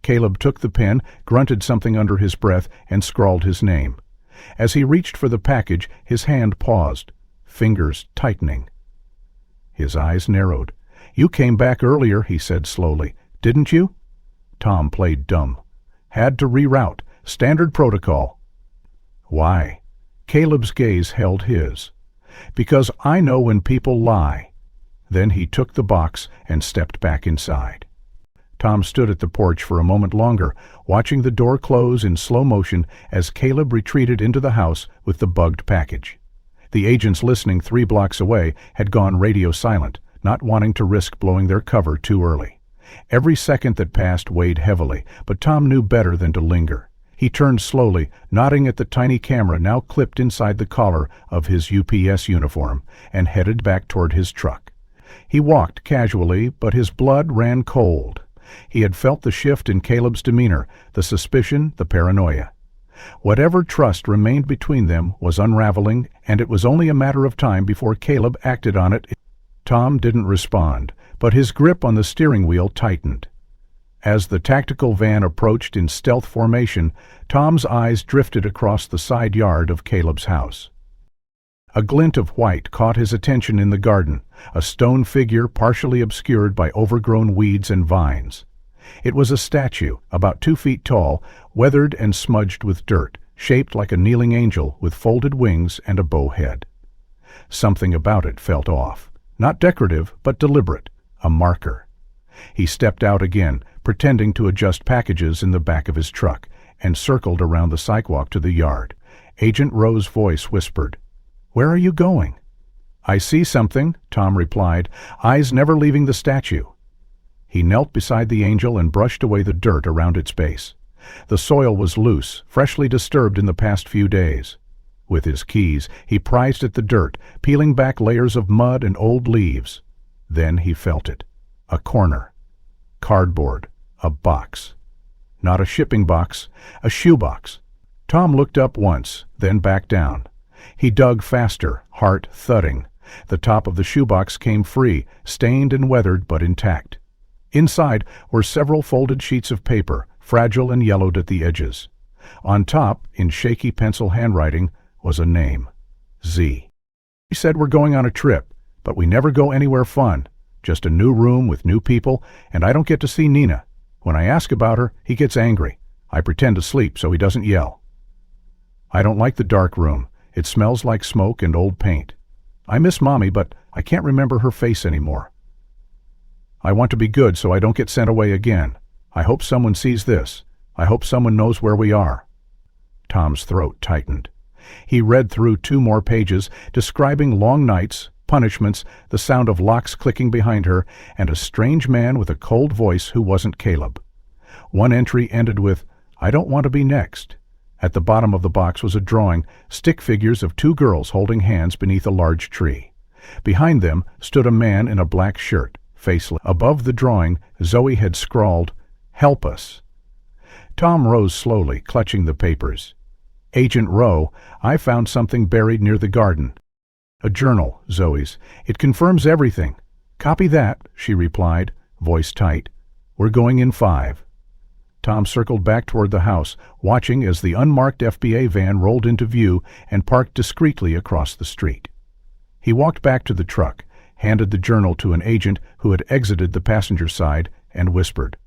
Caleb took the pen, grunted something under his breath, and scrawled his name. As he reached for the package, his hand paused, fingers tightening. His eyes narrowed. "You came back earlier," he said slowly. "Didn't you?" Tom played dumb. "Had to reroute. Standard protocol." "Why?" Caleb's gaze held his. "Because I know when people lie." Then he took the box and stepped back inside. Tom stood at the porch for a moment longer, watching the door close in slow motion as Caleb retreated into the house with the bugged package. The agents listening 3 blocks away had gone radio silent, not wanting to risk blowing their cover too early. Every second that passed weighed heavily, but Tom knew better than to linger. He turned slowly, nodding at the tiny camera now clipped inside the collar of his UPS uniform, and headed back toward his truck. He walked casually, but his blood ran cold. He had felt the shift in Caleb's demeanor, the suspicion, the paranoia. Whatever trust remained between them was unraveling, and it was only a matter of time before Caleb acted on it. Tom didn't respond, but his grip on the steering wheel tightened. As the tactical van approached in stealth formation, Tom's eyes drifted across the side yard of Caleb's house. A glint of white caught his attention in the garden, a stone figure partially obscured by overgrown weeds and vines. It was a statue, about 2 feet tall, weathered and smudged with dirt, shaped like a kneeling angel with folded wings and a bow head. Something about it felt off. Not decorative, but deliberate, a marker. He stepped out again, pretending to adjust packages in the back of his truck, and circled around the sidewalk to the yard. Agent Rowe's voice whispered, "Where are you going?" "I see something," Tom replied, eyes never leaving the statue. He knelt beside the angel and brushed away the dirt around its base. The soil was loose, freshly disturbed in the past few days. With his keys, he prized at the dirt, peeling back layers of mud and old leaves. Then he felt it. A corner. Cardboard. A box. Not a shipping box, a shoebox. Tom looked up once, then back down. He dug faster, heart thudding. The top of the shoebox came free, stained and weathered but intact. Inside were several folded sheets of paper, fragile and yellowed at the edges. On top, in shaky pencil handwriting, was a name. Z. He said, "We're going on a trip, but we never go anywhere fun. Just a new room with new people, and I don't get to see Nina. When I ask about her, he gets angry. I pretend to sleep so he doesn't yell. I don't like the dark room. It smells like smoke and old paint. I miss Mommy, but I can't remember her face anymore. I want to be good so I don't get sent away again. I hope someone sees this. I hope someone knows where we are." Tom's throat tightened. He read through 2 more pages, describing long nights, punishments, the sound of locks clicking behind her, and a strange man with a cold voice who wasn't Caleb. One entry ended with, "I don't want to be next." At the bottom of the box was a drawing, stick figures of two girls holding hands beneath a large tree. Behind them stood a man in a black shirt, faceless. Above the drawing, Zoe had scrawled, "Help us." Tom rose slowly, clutching the papers. "Agent Rowe, I found something buried near the garden." "A journal, Zoe's. It confirms everything." "Copy that," she replied, voice tight. "We're going in 5. Tom circled back toward the house, watching as the unmarked FBA van rolled into view and parked discreetly across the street. He walked back to the truck, handed the journal to an agent who had exited the passenger side, and whispered,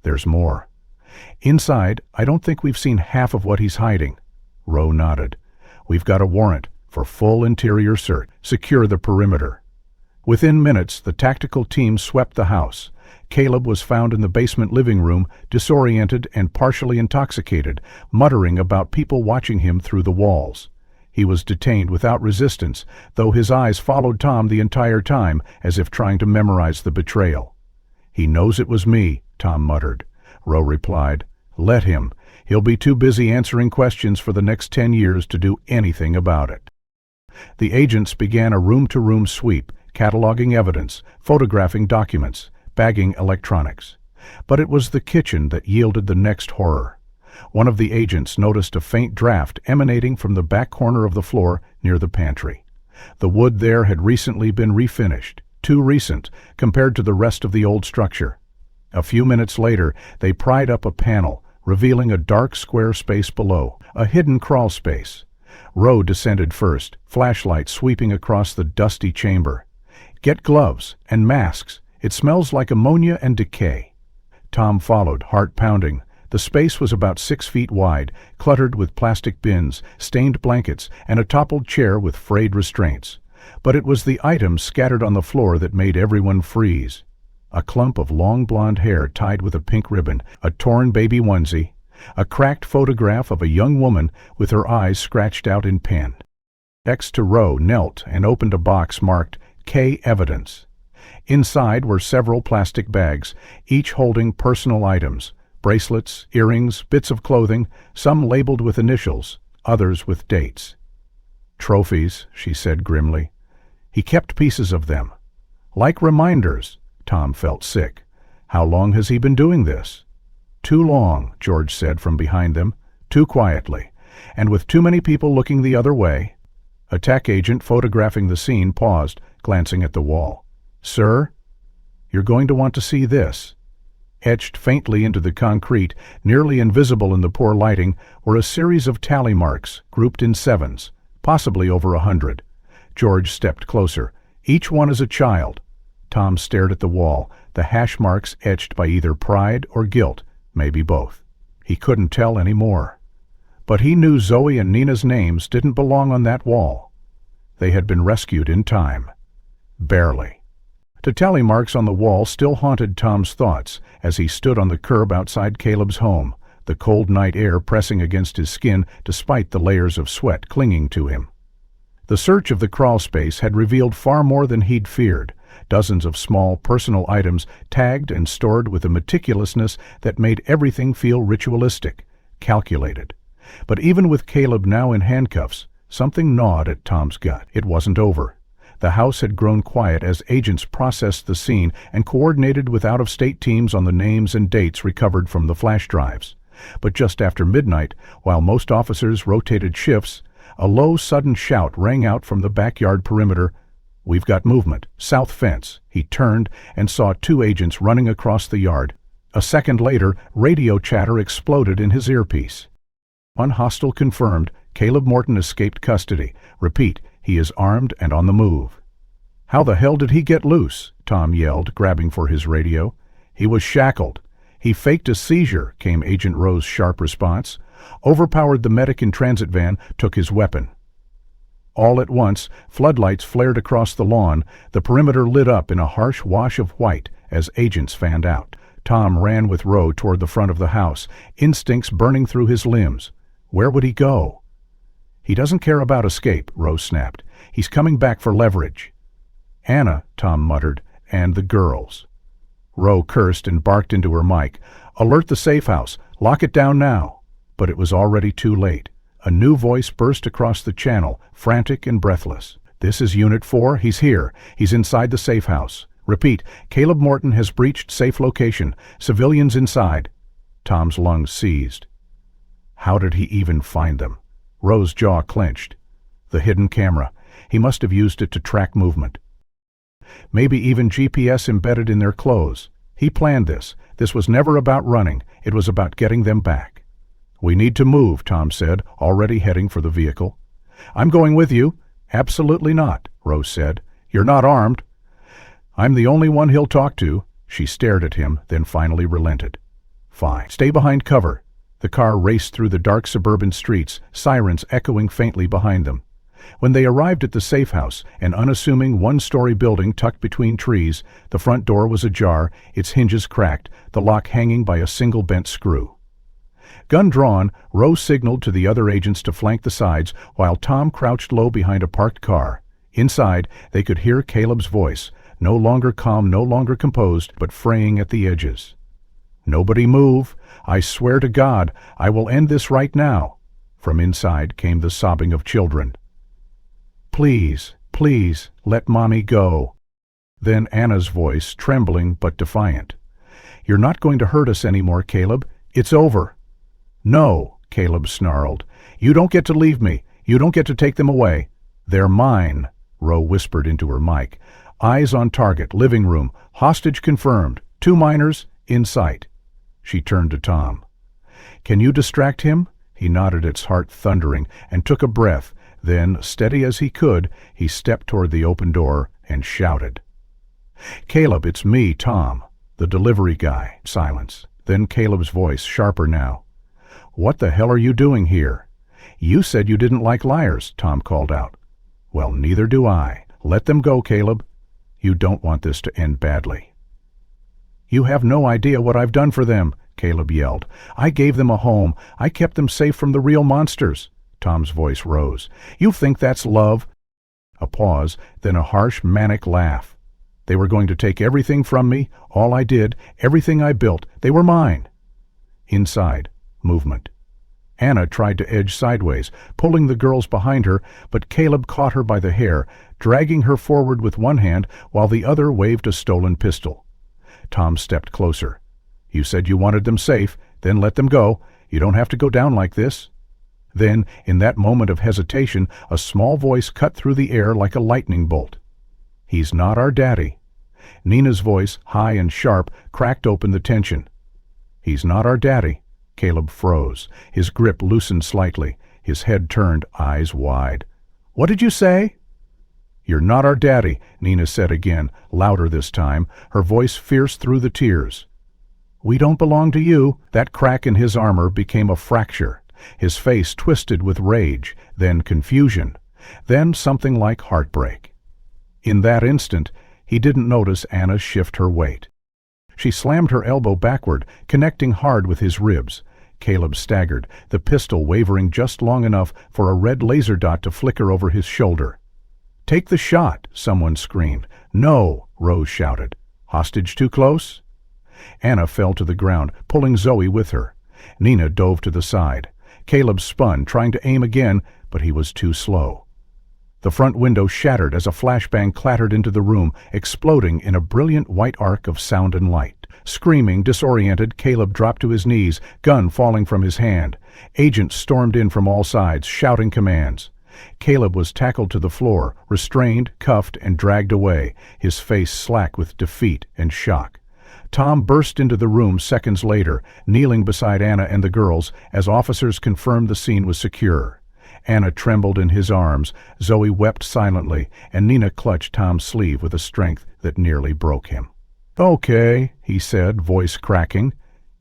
"There's more. Inside, I don't think we've seen half of what he's hiding." Rowe nodded. "We've got a warrant for full interior search. Secure the perimeter." Within minutes, the tactical team swept the house. Caleb was found in the basement living room, disoriented and partially intoxicated, muttering about people watching him through the walls. He was detained without resistance, though his eyes followed Tom the entire time, as if trying to memorize the betrayal. "He knows it was me," Tom muttered. Rowe replied, "Let him. He'll be too busy answering questions for the next 10 years to do anything about it." The agents began a room-to-room sweep, cataloging evidence, photographing documents, bagging electronics. But it was the kitchen that yielded the next horror. One of the agents noticed a faint draft emanating from the back corner of the floor near the pantry. The wood there had recently been refinished, too recent compared to the rest of the old structure. A few minutes later, they pried up a panel, revealing a dark square space below, a hidden crawl space. Rowe descended first, flashlight sweeping across the dusty chamber. "Get gloves and masks. It smells like ammonia and decay." Tom followed, heart pounding. The space was about 6 feet wide, cluttered with plastic bins, stained blankets, and a toppled chair with frayed restraints. But it was the items scattered on the floor that made everyone freeze. A clump of long blonde hair tied with a pink ribbon, a torn baby onesie, a cracked photograph of a young woman with her eyes scratched out in pen. Next to Rowe knelt and opened a box marked K Evidence. Inside were several plastic bags, each holding personal items, bracelets, earrings, bits of clothing, some labeled with initials, others with dates. "Trophies," she said grimly. "He kept pieces of them. Like reminders." Tom felt sick. "How long has he been doing this?" "Too long," George said from behind them, too quietly, and with too many people looking the other way. A tech agent photographing the scene paused, glancing at the wall. "Sir, you're going to want to see this." Etched faintly into the concrete, nearly invisible in the poor lighting, were a series of tally marks, grouped in 7s, possibly over 100. George stepped closer. Each one as a child. Tom stared at the wall, the hash marks etched by either pride or guilt, maybe both. He couldn't tell any more. But he knew Zoe and Nina's names didn't belong on that wall. They had been rescued in time. Barely. The tally marks on the wall still haunted Tom's thoughts as he stood on the curb outside Caleb's home, the cold night air pressing against his skin despite the layers of sweat clinging to him. The search of the crawl space had revealed far more than he'd feared, dozens of small, personal items tagged and stored with a meticulousness that made everything feel ritualistic, calculated. But even with Caleb now in handcuffs, something gnawed at Tom's gut. It wasn't over. The house had grown quiet as agents processed the scene and coordinated with out-of-state teams on the names and dates recovered from the flash drives. But just after midnight, while most officers rotated shifts, a low, sudden shout rang out from the backyard perimeter. "We've got movement. South fence." He turned and saw 2 agents running across the yard. A second later, radio chatter exploded in his earpiece. "One hostile confirmed. Caleb Morton escaped custody. Repeat, he is armed and on the move." "How the hell did he get loose?" Tom yelled, grabbing for his radio. "He was shackled. He faked a seizure," came Agent Rowe's sharp response. "Overpowered the medic in transit van, took his weapon." All at once, floodlights flared across the lawn. The perimeter lit up in a harsh wash of white as agents fanned out. Tom ran with Rowe toward the front of the house, instincts burning through his limbs. Where would he go? "He doesn't care about escape," Rowe snapped. "He's coming back for leverage." "Anna," Tom muttered, "and the girls." Roe cursed and barked into her mic. "Alert the safe house! Lock it down now!" But it was already too late. A new voice burst across the channel, frantic and breathless. "This is Unit 4. He's here. He's inside the safe house. Repeat, Caleb Morton has breached safe location. Civilians inside." Tom's lungs seized. How did he even find them? Roe's jaw clenched. The hidden camera. He must have used it to track movement. Maybe even GPS embedded in their clothes. He planned this. This was never about running. It was about getting them back. "We need to move," Tom said, already heading for the vehicle. "I'm going with you." "Absolutely not," Rose said. "You're not armed." "I'm the only one he'll talk to." She stared at him, then finally relented. "Fine. Stay behind cover." The car raced through the dark suburban streets, sirens echoing faintly behind them. When they arrived at the safe house, an unassuming one-story building tucked between trees, the front door was ajar, its hinges cracked, the lock hanging by a single bent screw. Gun drawn, Rose signaled to the other agents to flank the sides, while Tom crouched low behind a parked car. Inside, they could hear Caleb's voice, no longer calm, no longer composed, but fraying at the edges. "Nobody move. I swear to God, I will end this right now." From inside came the sobbing of children. "Please, please, let Mommy go." Then Anna's voice, trembling but defiant. "You're not going to hurt us anymore, Caleb. It's over." "No," Caleb snarled. "You don't get to leave me. You don't get to take them away." "They're mine," Roe whispered into her mic. "Eyes on target, living room, hostage confirmed, 2 minors, in sight." She turned to Tom. "Can you distract him?" He nodded, its heart thundering, and took a breath. Then, steady as he could, he stepped toward the open door and shouted. "Caleb, it's me, Tom, the delivery guy." Silence. Then Caleb's voice, sharper now. "What the hell are you doing here?" "You said you didn't like liars," Tom called out. "Well, neither do I. Let them go, Caleb. You don't want this to end badly." "You have no idea what I've done for them," Caleb yelled. "I gave them a home. I kept them safe from the real monsters." Tom's voice rose. "You think that's love?" A pause, then a harsh, manic laugh. "They were going to take everything from me, all I did, everything I built. They were mine." Inside, movement. Anna tried to edge sideways, pulling the girls behind her, but Caleb caught her by the hair, dragging her forward with one hand while the other waved a stolen pistol. Tom stepped closer. "You said you wanted them safe, then let them go. You don't have to go down like this." Then, in that moment of hesitation, a small voice cut through the air like a lightning bolt. "He's not our daddy." Nina's voice, high and sharp, cracked open the tension. "He's not our daddy." Caleb froze. His grip loosened slightly. His head turned, eyes wide. "What did you say?" "You're not our daddy," Nina said again, louder this time, her voice fierce through the tears. "We don't belong to you." That crack in his armor became a fracture. His face twisted with rage, then confusion, then something like heartbreak. In that instant, he didn't notice Anna shift her weight. She slammed her elbow backward, connecting hard with his ribs. Caleb staggered, the pistol wavering just long enough for a red laser dot to flicker over his shoulder. "Take the shot," someone screamed. "No," Rose shouted. "Hostage too close?" Anna fell to the ground, pulling Zoe with her. Nina dove to the side. Caleb spun, trying to aim again, but he was too slow. The front window shattered as a flashbang clattered into the room, exploding in a brilliant white arc of sound and light. Screaming, disoriented, Caleb dropped to his knees, gun falling from his hand. Agents stormed in from all sides, shouting commands. Caleb was tackled to the floor, restrained, cuffed, and dragged away, his face slack with defeat and shock. Tom burst into the room seconds later, kneeling beside Anna and the girls, as officers confirmed the scene was secure. Anna trembled in his arms, Zoe wept silently, and Nina clutched Tom's sleeve with a strength that nearly broke him. "Okay," he said, voice cracking.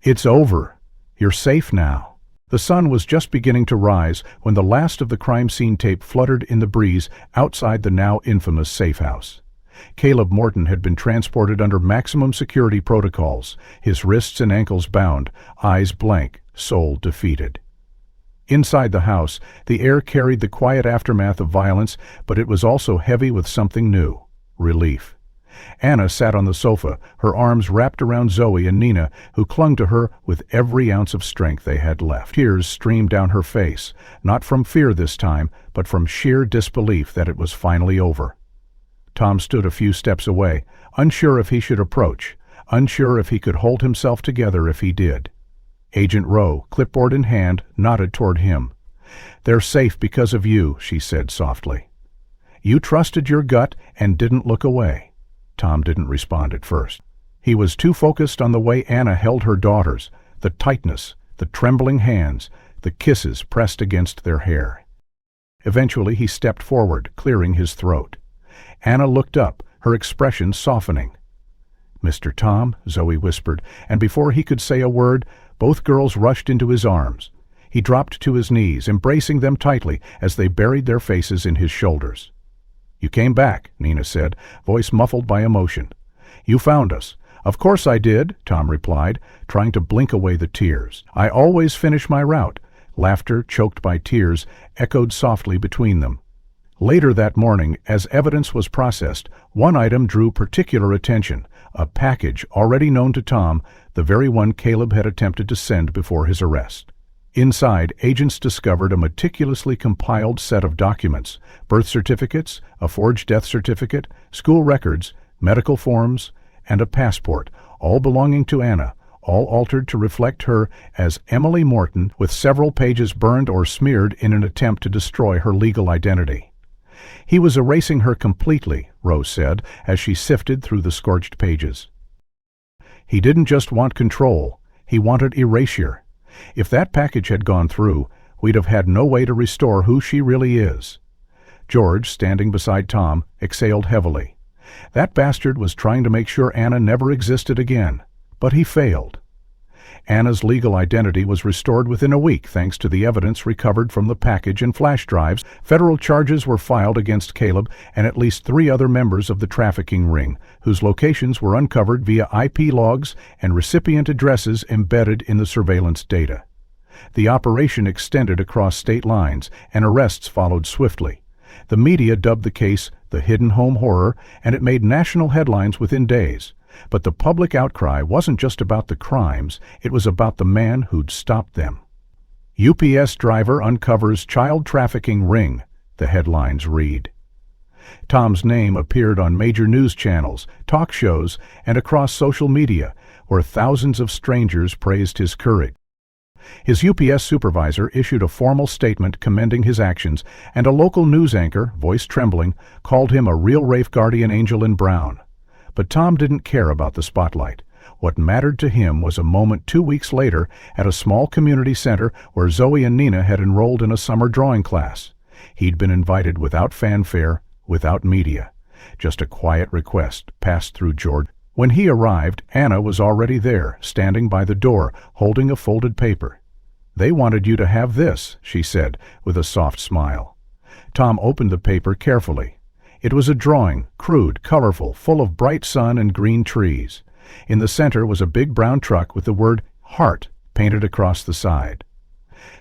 "It's over. You're safe now." The sun was just beginning to rise when the last of the crime scene tape fluttered in the breeze outside the now infamous safe house. Caleb Morton had been transported under maximum security protocols, his wrists and ankles bound, eyes blank, soul defeated. Inside the house, the air carried the quiet aftermath of violence, but it was also heavy with something new: relief. Anna sat on the sofa, her arms wrapped around Zoe and Nina, who clung to her with every ounce of strength they had left. Tears streamed down her face, not from fear this time, but from sheer disbelief that it was finally over. Tom stood a few steps away, unsure if he should approach, unsure if he could hold himself together if he did. Agent Rowe, clipboard in hand, nodded toward him. "They're safe because of you," she said softly. "You trusted your gut and didn't look away." Tom didn't respond at first. He was too focused on the way Anna held her daughters, the tightness, the trembling hands, the kisses pressed against their hair. Eventually he stepped forward, clearing his throat. Anna looked up, her expression softening. "Mr. Tom," Zoe whispered, and before he could say a word, both girls rushed into his arms. He dropped to his knees, embracing them tightly as they buried their faces in his shoulders. "You came back," Nina said, voice muffled by emotion. "You found us." "Of course I did," Tom replied, trying to blink away the tears. "I always finish my route." Laughter, choked by tears, echoed softly between them. Later that morning, as evidence was processed, one item drew particular attention, a package already known to Tom, the very one Caleb had attempted to send before his arrest. Inside, agents discovered a meticulously compiled set of documents: birth certificates, a forged death certificate, school records, medical forms, and a passport, all belonging to Anna, all altered to reflect her as Emily Morton, with several pages burned or smeared in an attempt to destroy her legal identity. "He was erasing her completely," Rose said, as she sifted through the scorched pages. "He didn't just want control, he wanted erasure. If that package had gone through, we'd have had no way to restore who she really is." George, standing beside Tom, exhaled heavily. That bastard was trying to make sure Anna never existed again, but he failed. Anna's legal identity was restored within a week thanks to the evidence recovered from the package and flash drives. Federal charges were filed against Caleb and at least 3 other members of the trafficking ring, whose locations were uncovered via IP logs and recipient addresses embedded in the surveillance data. The operation extended across state lines, and arrests followed swiftly. The media dubbed the case the Hidden Home Horror, and it made national headlines within days. But the public outcry wasn't just about the crimes, it was about the man who'd stopped them. "UPS driver uncovers child trafficking ring," the headlines read. Tom's name appeared on major news channels, talk shows, and across social media, where thousands of strangers praised his courage. His UPS supervisor issued a formal statement commending his actions, and a local news anchor, voice trembling, called him a real Rafe guardian angel in brown. But Tom didn't care about the spotlight. What mattered to him was a moment 2 weeks later at a small community center where Zoe and Nina had enrolled in a summer drawing class. He'd been invited without fanfare, without media. Just a quiet request passed through George. When he arrived, Anna was already there, standing by the door, holding a folded paper. "They wanted you to have this," she said, with a soft smile. Tom opened the paper carefully. It was a drawing, crude, colorful, full of bright sun and green trees. In the center was a big brown truck with the word "Heart" painted across the side.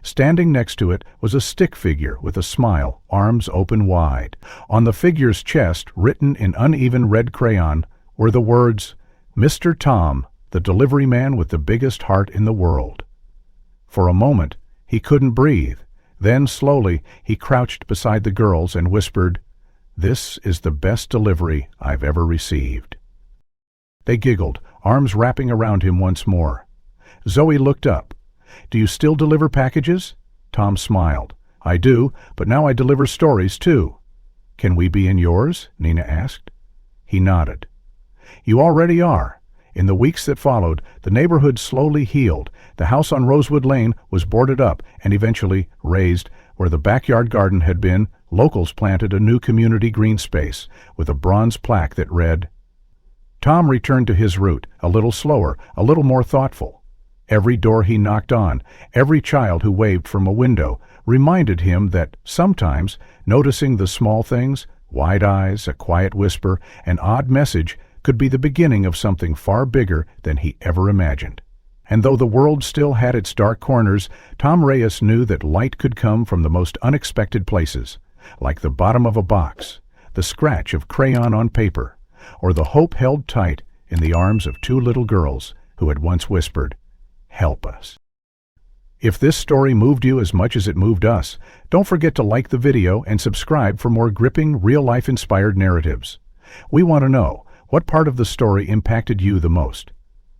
Standing next to it was a stick figure with a smile, arms open wide. On the figure's chest, written in uneven red crayon, were the words, "Mr. Tom, the delivery man with the biggest heart in the world." For a moment, he couldn't breathe. Then, slowly, he crouched beside the girls and whispered, "This is the best delivery I've ever received." They giggled, arms wrapping around him once more. Zoe looked up. "Do you still deliver packages?" Tom smiled. "I do, but now I deliver stories too." "Can we be in yours?" Nina asked. He nodded. "You already are." In the weeks that followed, the neighborhood slowly healed. The house on Rosewood Lane was boarded up and eventually razed. Where the backyard garden had been, locals planted a new community green space with a bronze plaque that read. Tom returned to his route, a little slower, a little more thoughtful. Every door he knocked on, every child who waved from a window, reminded him that sometimes noticing the small things, wide eyes, a quiet whisper, an odd message, could be the beginning of something far bigger than he ever imagined. And though the world still had its dark corners, Tom Reyes knew that light could come from the most unexpected places, like the bottom of a box, the scratch of crayon on paper, or the hope held tight in the arms of two little girls who had once whispered, "Help us." If this story moved you as much as it moved us, don't forget to like the video and subscribe for more gripping, real-life inspired narratives. We want to know, what part of the story impacted you the most?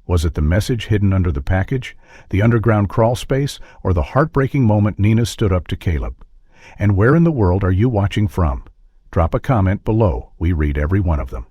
Was it the message hidden under the package, the underground crawl space, or the heartbreaking moment Nina stood up to Caleb? And where in the world are you watching from? Drop a comment below. We read every one of them.